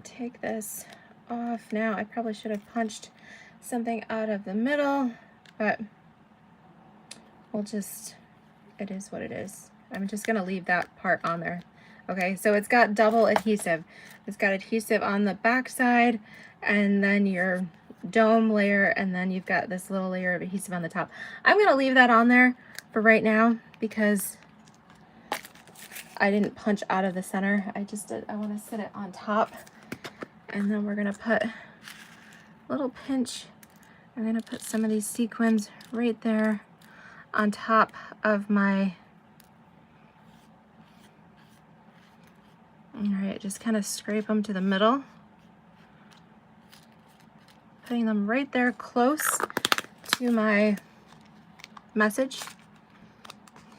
take this off now. I probably should have punched something out of the middle, but we'll just, it is what it is. I'm just going to leave that part on there. Okay, so it's got double adhesive. It's got adhesive on the back side, and then your dome layer, and then you've got this little layer of adhesive on the top. I'm going to leave that on there for right now because I didn't punch out of the center. I want to sit it on top, and then we're going to put a little pinch. I'm going to put some of these sequins right there on top of my, all right, just kind of scrape them to the middle, putting them right there close to my message.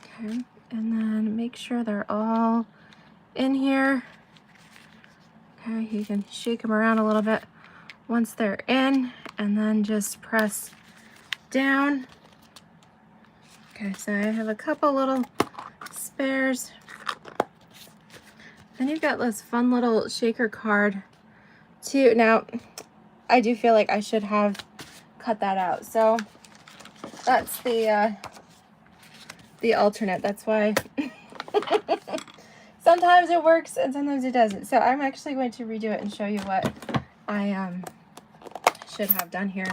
Okay, and then make sure they're all in here. Okay, you can shake them around a little bit once they're in, and then just press down. Okay, so I have a couple little spares. Then you've got this fun little shaker card too. Now, I do feel like I should have cut that out. So that's the alternate. That's why sometimes it works and sometimes it doesn't. So I'm actually going to redo it and show you what I should have done here.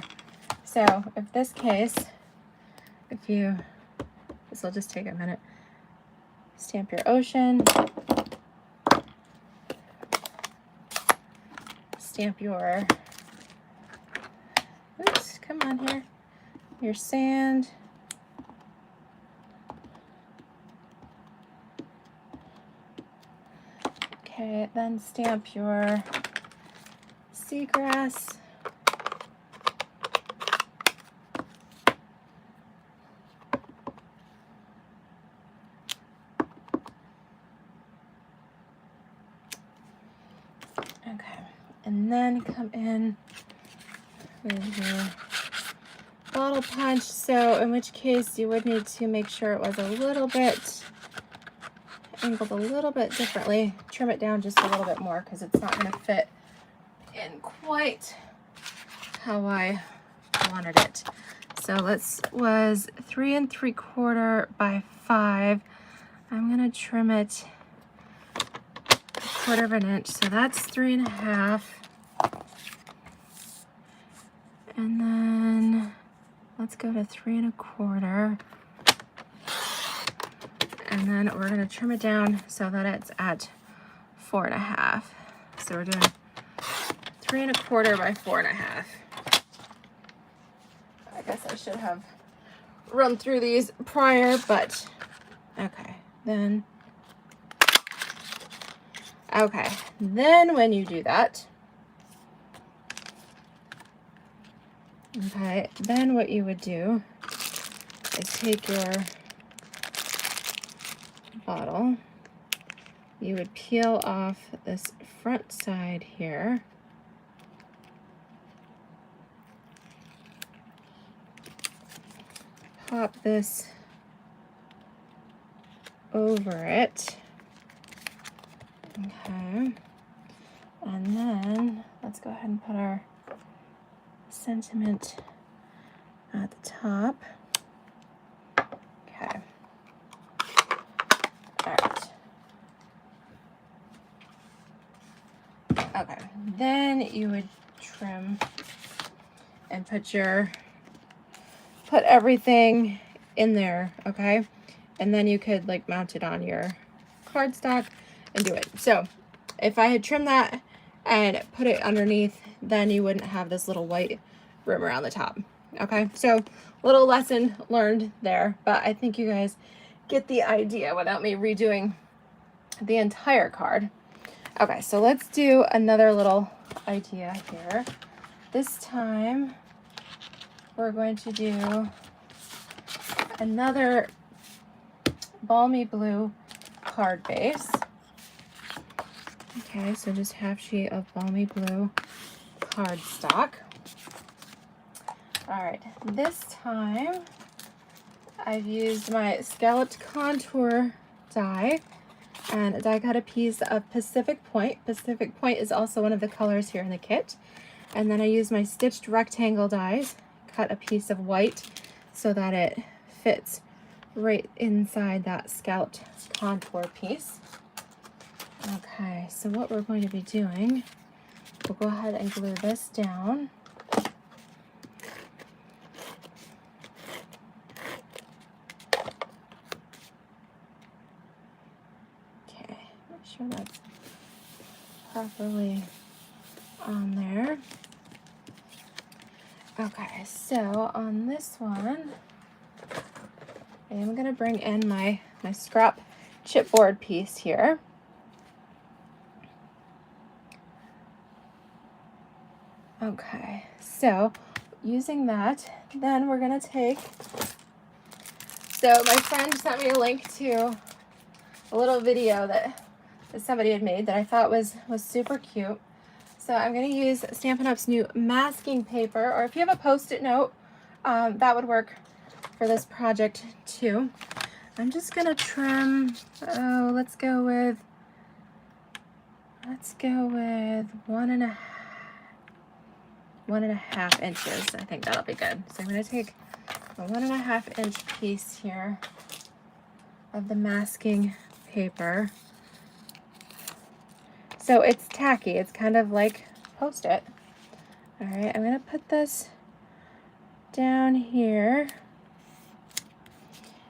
So if this case, this will just take a minute. Stamp your ocean. Stamp your, oops, come on here, your sand. Okay, then stamp your seagrass. Okay, and then come in with your bottle punch. So in which case you would need to make sure it was a little bit angled a little bit differently. Trim it down just a little bit more because it's not going to fit in quite how I wanted it. So this was 3 3/4 by 5. I'm going to trim it 1/4 of an inch, so that's 3 1/2. And then let's go to 3 1/4. And then we're going to trim it down so that it's at 4 1/2. So we're doing 3 1/4 by 4 1/2. I guess I should have run through these prior, but okay. Then when you do that, okay, then what you would do is take your bottle, you would peel off this front side here, pop this over it, okay, and then let's go ahead and put our sentiment at the top. Okay. All right. Okay. Then you would trim and put your put everything in there, okay? And then you could like mount it on your cardstock and do it. So if I had trimmed that and put it underneath, then you wouldn't have this little white rim around the top. Okay, so little lesson learned there, but I think you guys get the idea without me redoing the entire card. Okay, so let's do another little idea here. This time we're going to do another balmy blue card base. Okay, so just half sheet of balmy blue cardstock. All right, this time I've used my scalloped contour die and I die cut a piece of Pacific Point. Pacific Point is also one of the colors here in the kit. And then I used my stitched rectangle dies, cut a piece of white so that it fits right inside that scalloped contour piece. Okay, so what we're going to be doing, we'll go ahead and glue this down. Sure that's properly on there. Okay, so on this one, I'm going to bring in my scrap chipboard piece here. Okay, so using that, then we're going to take, so my friend sent me a link to a little video that somebody had made that I thought was super cute. So I'm going to use Stampin' Up's new masking paper, or if you have a Post-it note, that would work for this project too. I'm just going to trim, let's go with 1.5 inches. I think that'll be good. So I'm going to take a 1.5 inch piece here of the masking paper. So it's tacky, it's kind of like Post-it. All right, I'm gonna put this down here.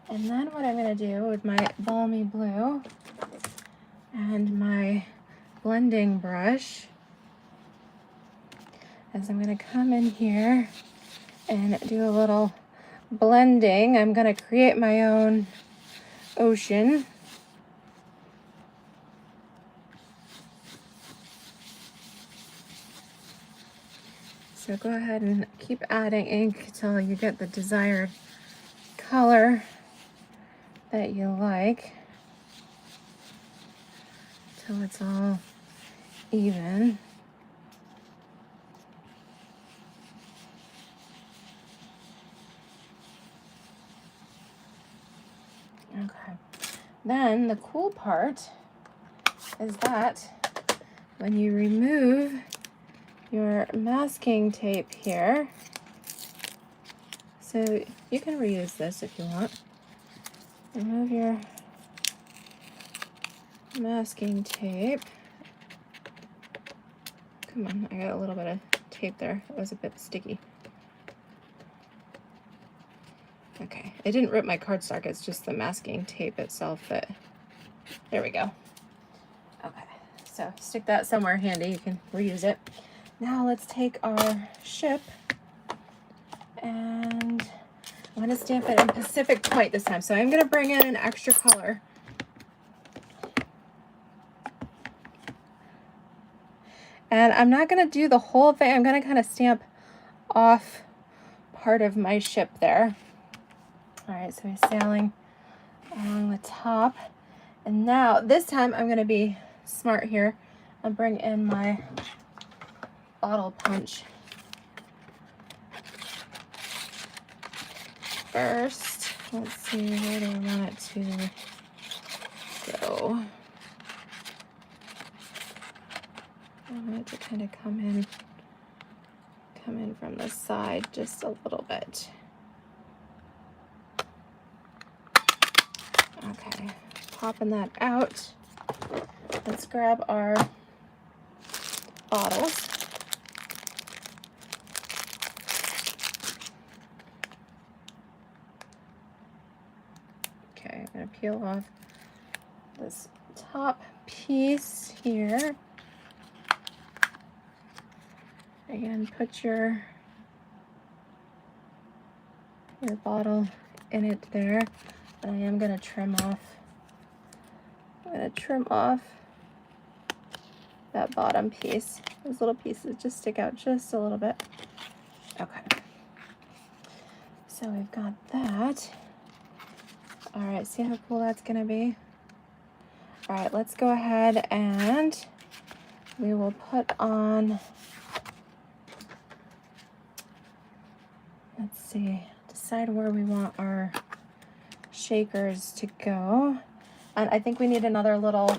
And then what I'm gonna do with my balmy blue and my blending brush is I'm gonna come in here and do a little blending. I'm gonna create my own ocean. So go ahead and keep adding ink until you get the desired color that you like, till it's all even. Okay. Then the cool part is that when you remove your masking tape here, so you can reuse this if you want. Remove your masking tape. Come on, I got a little bit of tape there. It was a bit sticky. Okay, it didn't rip my cardstock, it's just the masking tape itself that, there we go. Okay, so stick that somewhere handy, you can reuse it. Now let's take our ship and I'm going to stamp it in Pacific Point this time. So I'm going to bring in an extra color. And I'm not going to do the whole thing. I'm going to kind of stamp off part of my ship there. All right, so we're sailing along the top. And now this time I'm going to be smart here and bring in my bottle punch first. Let's see, where do I want it to go? I want it to kind of come in from the side just a little bit. Okay, popping that out. Let's grab our bottles. peel off this top piece here. Again, put your bottle in it there. And I am going to trim off. I'm going to trim off that bottom piece. Those little pieces just stick out just a little bit. Okay. So we've got that. All right, see how cool that's going to be? All right, let's go ahead and we will put on, let's see, decide where we want our shakers to go. And I think we need another little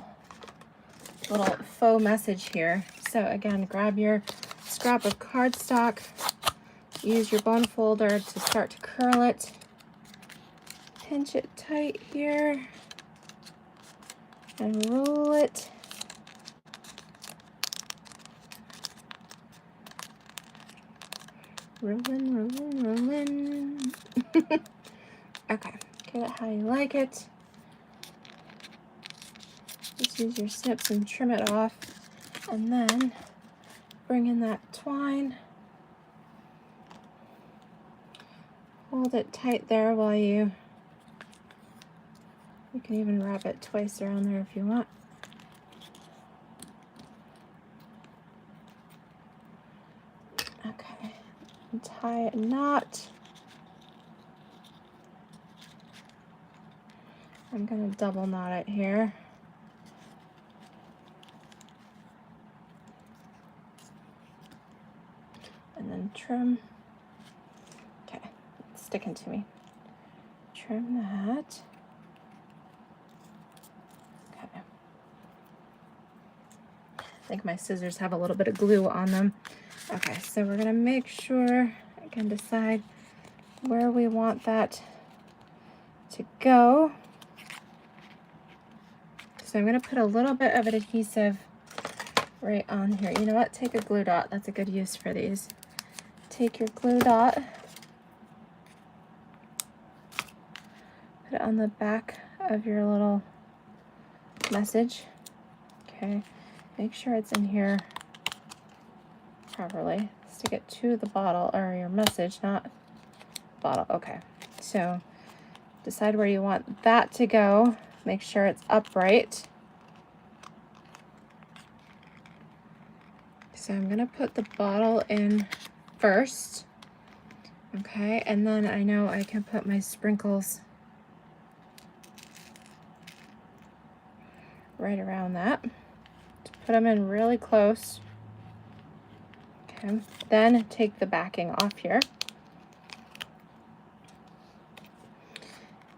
faux message here. So again, grab your scrap of cardstock, use your bone folder to start to curl it, pinch it tight here, and roll it. Rolling, rolling, rolling. Okay, get it how you like it. Just use your snips and trim it off, and then bring in that twine. Hold it tight there while you can even wrap it twice around there if you want. Okay, and tie a knot. I'm going to double knot it here. And then trim. Okay, it's sticking to me. Trim that. Okay. I think my scissors have a little bit of glue on them. Okay, so we're gonna make sure I can decide where we want that to go. So I'm gonna put a little bit of adhesive right on here. You know what? Take a glue dot. That's a good use for these. Take your glue dot, put it on the back of your little message. Okay, make sure it's in here properly. Stick it to the bottle or your message, not bottle. Okay, so decide where you want that to go. Make sure it's upright. So I'm gonna put the bottle in first. Okay, and then I know I can put my sprinkles right around that. Just put them in really close. Okay, then take the backing off here.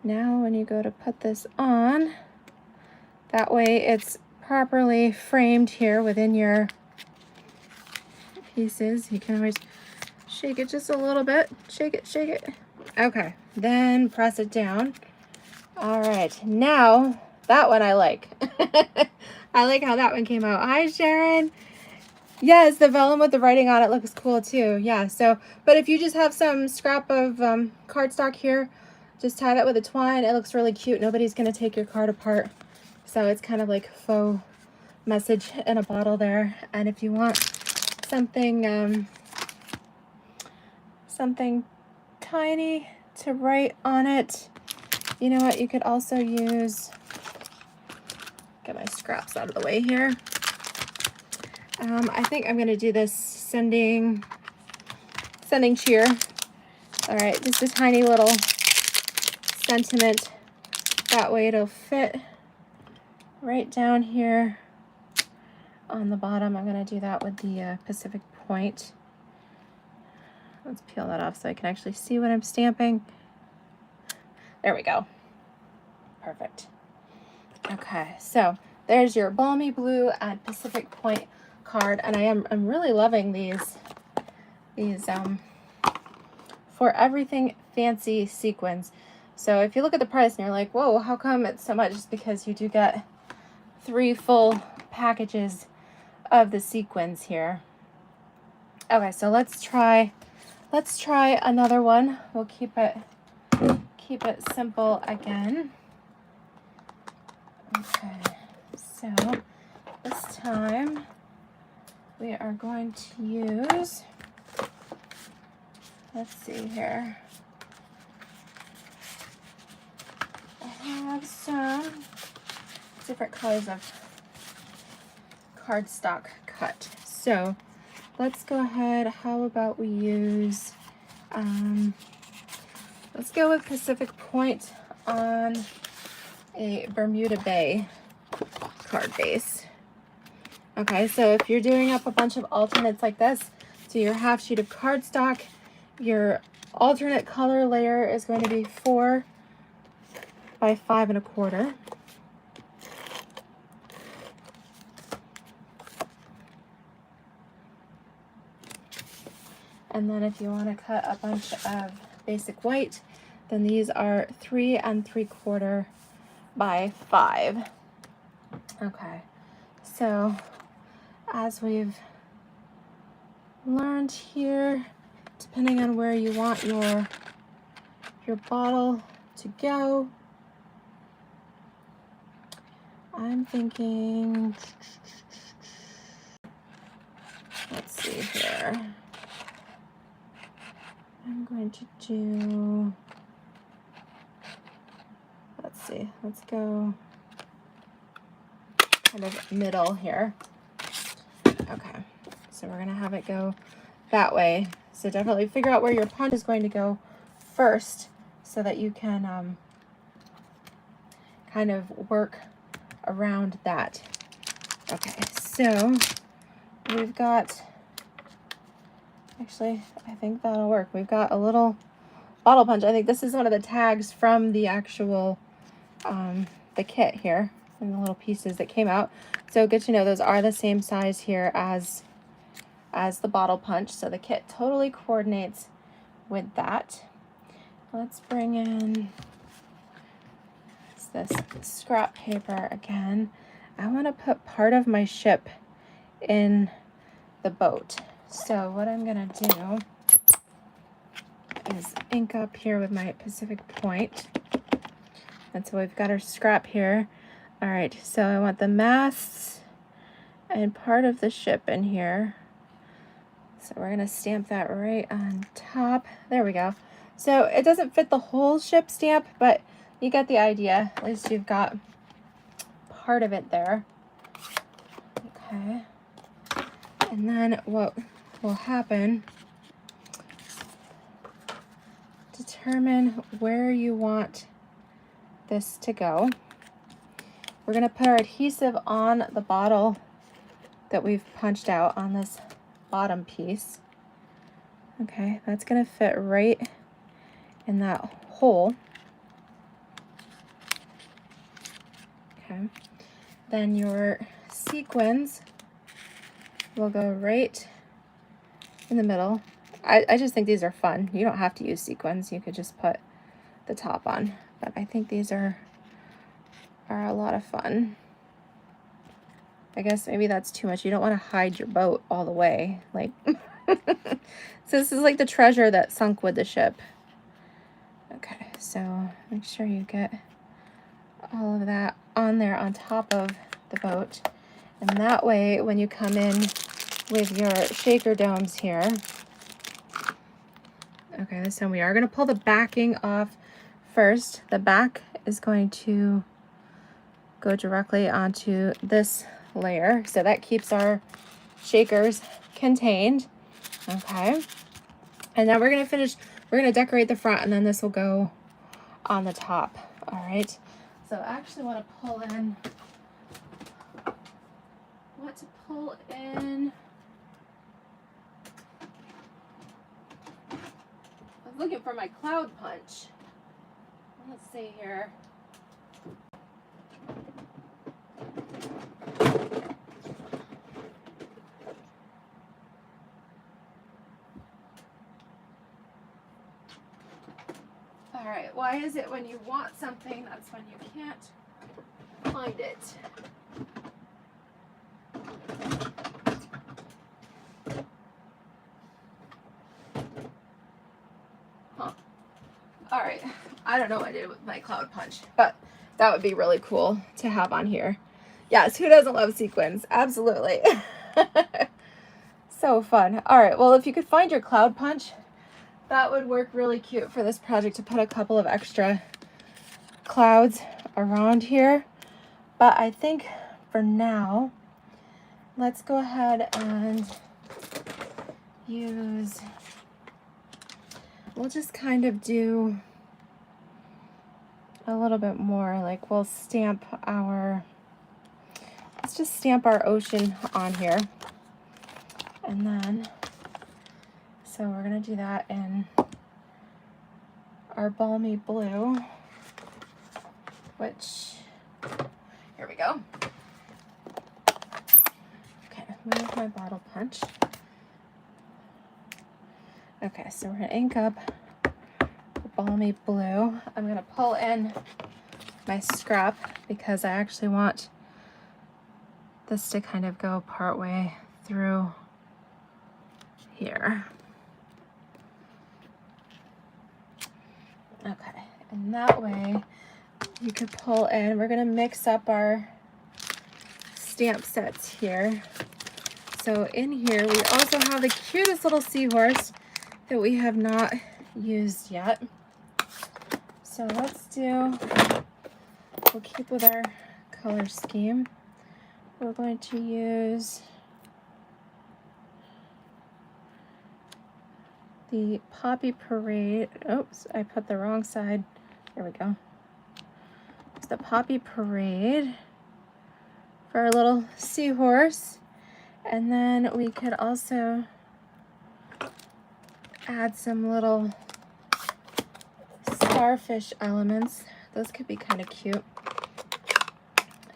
Now when you go to put this on, that way it's properly framed here within your pieces. You can always shake it just a little bit. Shake it, shake it. Okay, then press it down. All right, now that one I like. I like how that one came out. Hi, Sharon. Yes, the vellum with the writing on it looks cool too. Yeah, so, but if you just have some scrap of cardstock here, just tie that with a twine. It looks really cute. Nobody's gonna take your card apart. So it's kind of like faux message in a bottle there. And if you want something, something tiny to write on it, you know what, you could also use, get my scraps out of the way here. I think I'm gonna do this sending cheer. All right, just a tiny little sentiment. That way it'll fit right down here on the bottom. I'm gonna do that with the Pacific Point. Let's peel that off so I can actually see what I'm stamping. There we go. Perfect. Okay, so there's your Balmy Blue and Pacific Point card, and I'm really loving these for everything fancy sequins. So if you look at the price and you're like, whoa, how come it's so much? It's because you do get 3 full packages of the sequins here. Okay, so let's try another one. We'll keep it simple again. Okay, so this time we are going to use, let's see here. I have some different colors of cardstock cut. So let's go ahead. How about we use, let's go with Pacific Point on a Bermuda Bay card base. Okay, so if you're doing up a bunch of alternates like this, so your half sheet of cardstock, your alternate color layer is going to be 4 by 5 1/4. And then if you want to cut a bunch of basic white, then these are 3 3/4 by 5. Okay, so as we've learned here, depending on where you want your bottle to go, I'm thinking, let's see here. I'm going to do, let's see, let's go kind of middle here. Okay, so we're gonna have it go that way. So definitely figure out where your punch is going to go first so that you can kind of work around that. Okay, so we've got, actually, I think that'll work. We've got a little bottle punch. I think this is one of the tags from the actual, the kit here, and the little pieces that came out. So good to know those are the same size here as the bottle punch. So the kit totally coordinates with that. Let's bring in this scrap paper again. I want to put part of my ship in the boat. So what I'm gonna do is ink up here with my Pacific Point. And so we've got our scrap here. All right, so I want the masts and part of the ship in here. So we're gonna stamp that right on top. There we go. So it doesn't fit the whole ship stamp, but you get the idea. At least you've got part of it there. Okay. And then what will happen, determine where you want this to go. We're going to put our adhesive on the bottle that we've punched out on this bottom piece. Okay, that's going to fit right in that hole. Okay, then your sequins will go right in the middle. I just think these are fun. You don't have to use sequins. You could just put the top on. But I think these are a lot of fun. I guess maybe that's too much. You don't want to hide your boat all the way. Like, so this is like the treasure that sunk with the ship. Okay, so make sure you get all of that on there on top of the boat. And that way, when you come in with your shaker domes here, okay, this time we are going to pull the backing off first. The back is going to go directly onto this layer, so that keeps our shakers contained. Okay, and now we're going to finish, we're going to decorate the front, and then this will go on the top. All right, so I actually want to pull in, I was looking for my cloud punch. Let's see here. All right, why is it when you want something, that's when you can't find it? Huh. All right, I don't know what I did with my cloud punch, but That would be really cool to have on here. Yes, who doesn't love sequins? Absolutely. So fun. All right, well, if you could find your cloud punch, that would work really cute for this project, to put a couple of extra clouds around here. But I think for now, let's go ahead and use, we'll just kind of do a little bit more, like we'll stamp our, let's just stamp our ocean on here. And then, so we're gonna do that in our balmy blue, which, here we go. Okay, move my bottle punch. Okay, so we're gonna ink up the balmy blue. I'm gonna pull in my scrap because I actually want this to kind of go part way through here. Okay, and that way you could pull in, we're gonna mix up our stamp sets here. So in here, we also have the cutest little seahorse that we have not used yet. So let's do, we'll keep with our color scheme. We're going to use the Poppy Parade. Oops, I put the wrong side. There we go. It's the Poppy Parade for our little seahorse. And then we could also add some little starfish elements. Those could be kind of cute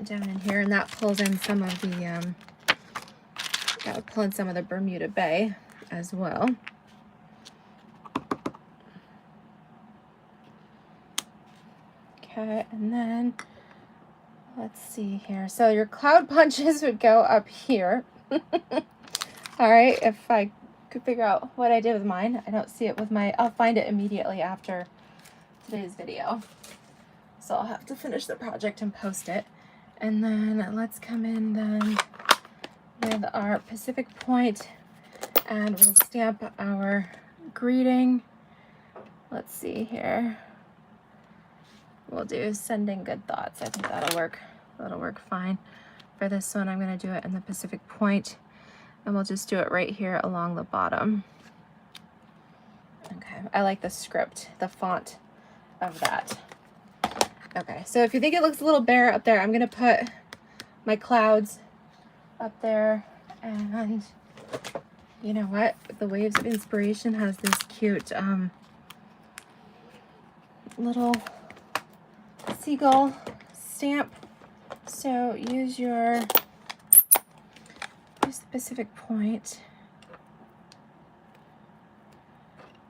down in here, and that pulls in some of the that would pull in some of the Bermuda Bay as well. Okay, and then let's see here. So your cloud punches would go up here. All right, if I could figure out what I did with mine. I don't see it with my, I'll find it immediately after today's video. So I'll have to finish the project and post it. And then let's come in then with our Pacific Point, and we'll stamp our greeting. Let's see here. We'll do sending good thoughts. I think that'll work. That'll work fine. For this one, I'm going to do it in the Pacific Point, and we'll just do it right here along the bottom. Okay, I like the script, the font of that. Okay, so if you think it looks a little bare up there, I'm going to put my clouds up there, and you know what? The Waves of Inspiration has this cute little seagull stamp. So use the Pacific Point,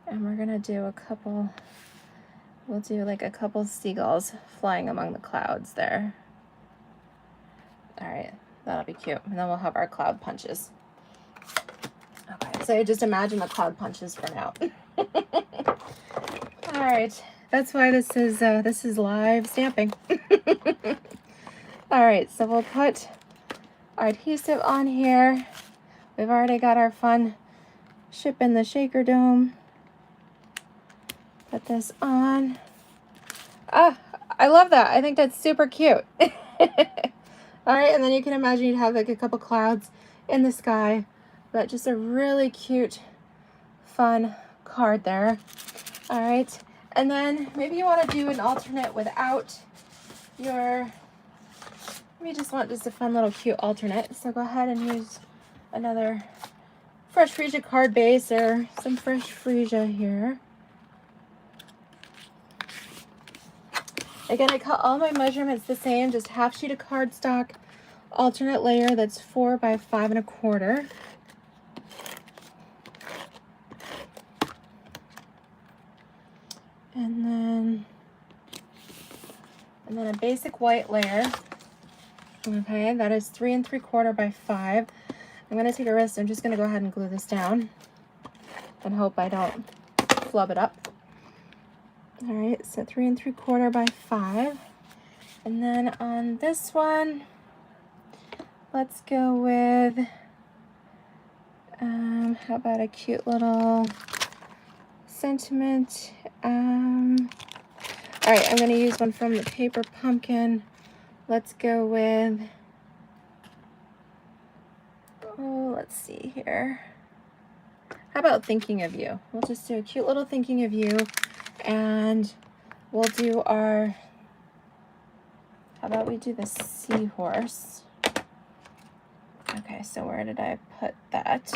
and we're gonna do a couple, we'll do like a couple seagulls flying among the clouds there. All right, that'll be cute. And then we'll have our cloud punches. Okay, so just imagine the cloud punches for now. All right, that's why this is live stamping. All right, so we'll put our adhesive on here. We've already got our fun ship in the shaker dome. Put this on. Ah, I love that. I think that's super cute. All right, and then you can imagine you'd have like a couple clouds in the sky, but just a really cute, fun card there. All right, and then maybe you want to do an alternate without your, we just want just a fun little cute alternate. So go ahead and use another fresh freesia card base or some fresh freesia here. Again, I cut all my measurements the same, just half sheet of cardstock, alternate layer that's 4 by 5 1/4. And then a basic white layer. Okay, that is 3 3/4 by 5. I'm gonna take a risk. I'm just gonna go ahead and glue this down and hope I don't flub it up. All right, so 3 3/4 by 5. And then on this one, let's go with, how about a cute little sentiment? All right, I'm going to use one from the paper pumpkin. Let's go with, oh, let's see here. How about thinking of you? We'll just do a cute little thinking of you, and we'll do our, how about we do the seahorse? Okay, so where did I put that?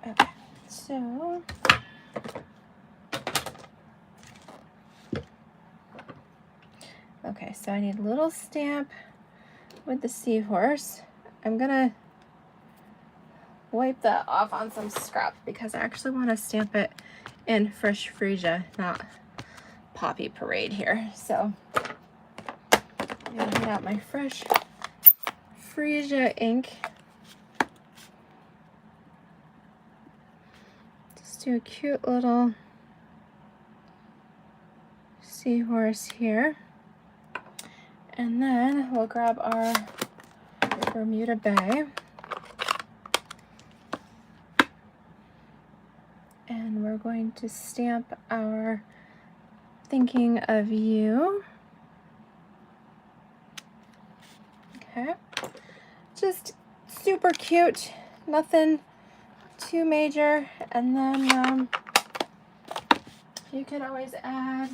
Okay, so okay, so I need a little stamp with the seahorse. I'm gonna wipe that off on some scrap because I actually want to stamp it in Fresh Freesia, not Poppy Parade here. So I'm gonna get out my Fresh Freesia ink. Just do a cute little seahorse here. And then we'll grab our Bermuda Bay. And we're going to stamp our thinking of you. Okay. Just super cute, nothing too major. And then you can always add,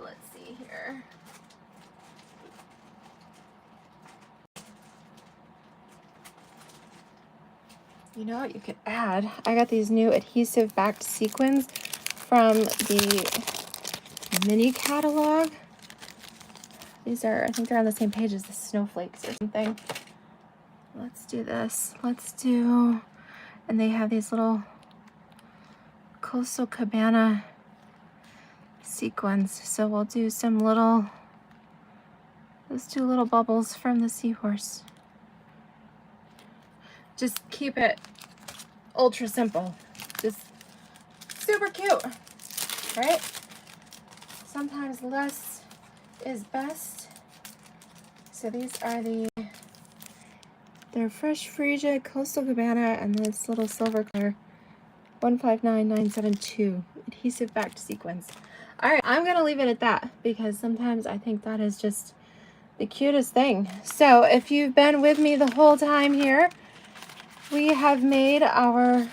let's see here. You know what you could add? I got these new adhesive backed sequins from the mini catalog. These are, I think they're on the same page as the snowflakes or something. Let's do this. Let's do, and they have these little Coastal Cabana sequins. So we'll do some little, let's do little bubbles from the seahorse. Just keep it ultra simple. Just super cute, right? Sometimes less is best. So these are they're Fresh Freesia, Coastal Cabana, and this little silver color 159972 adhesive backed sequins. All right, I'm gonna leave it at that because sometimes I think that is just the cutest thing. So if you've been with me the whole time here, we have made our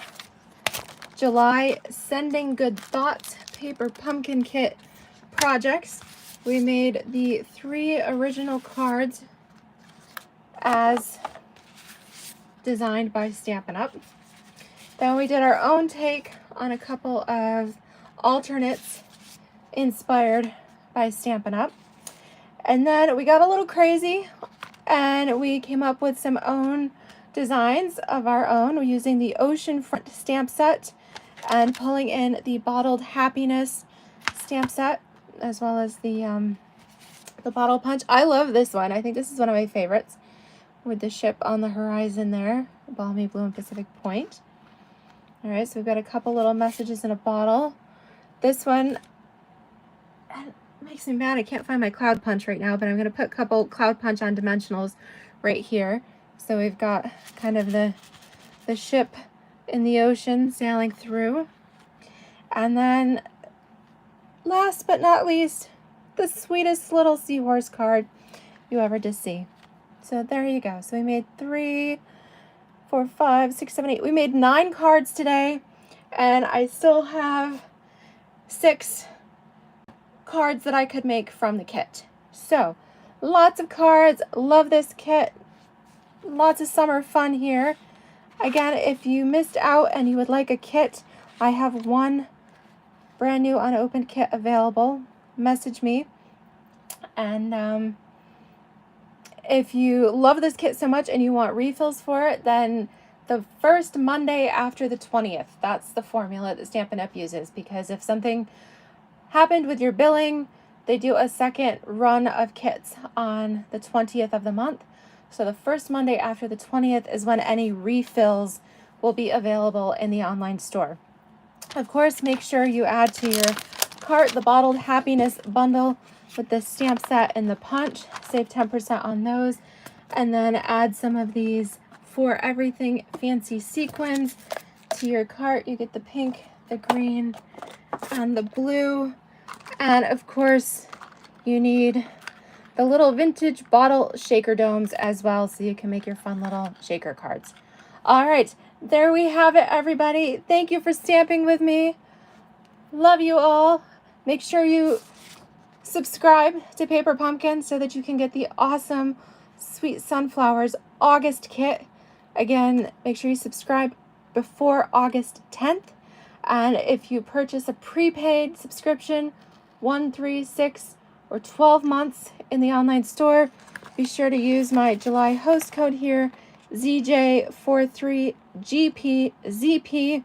July Sending Good Thoughts paper pumpkin kit projects. We made the 3 original cards as designed by Stampin' Up. Then we did our own take on a couple of alternates inspired by Stampin' Up. And then we got a little crazy and we came up with some own designs of our own using the Oceanfront stamp set and pulling in the Bottled Happiness stamp set, as well as the bottle punch. I love this one. I think this is one of my favorites, with the ship on the horizon there, Balmy Blue and Pacific Point. All right, so we've got a couple little messages in a bottle. This one, it makes me mad I can't find my cloud punch right now, but I'm going to put a couple cloud punch on dimensionals right here. So we've got kind of the ship in the ocean sailing through. And then last but not least, the sweetest little seahorse card you ever did see. So there you go. So we made 3, 4, 5, 6, 7, 8. We made 9 cards today, and I still have 6 cards that I could make from the kit. So lots of cards. Love this kit. Lots of summer fun here. Again, if you missed out and you would like a kit, I have one brand new unopened kit available. Message me. And if you love this kit so much and you want refills for it, then the first Monday after the 20th, that's the formula that Stampin' Up! Uses, because if something happened with your billing, they do a second run of kits on the 20th of the month. So the first Monday after the 20th is when any refills will be available in the online store. Of course, make sure you add to your cart the Bottled Happiness bundle with the stamp set and the punch. Save 10% on those. And then add some of these For Everything fancy sequins to your cart. You get the pink, the green, and the blue. And of course, you need the little vintage bottle shaker domes as well, so you can make your fun little shaker cards. All right, there we have it, everybody. Thank you for stamping with me. Love you all. Make sure you subscribe to Paper Pumpkin so that you can get the awesome Sweet Sunflowers August kit. Again, make sure you subscribe before August 10th. And if you purchase a prepaid subscription, 1, 3, 6, or 12 months in the online store, be sure to use my July host code here, ZJ43GPZP.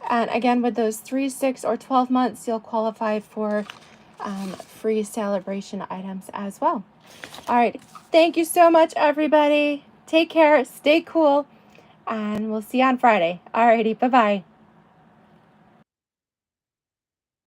And again, with those 3, 6, or 12 months, you'll qualify for free celebration items as well. All right. Thank you so much, everybody. Take care. Stay cool. And we'll see you on Friday. All righty. Bye-bye.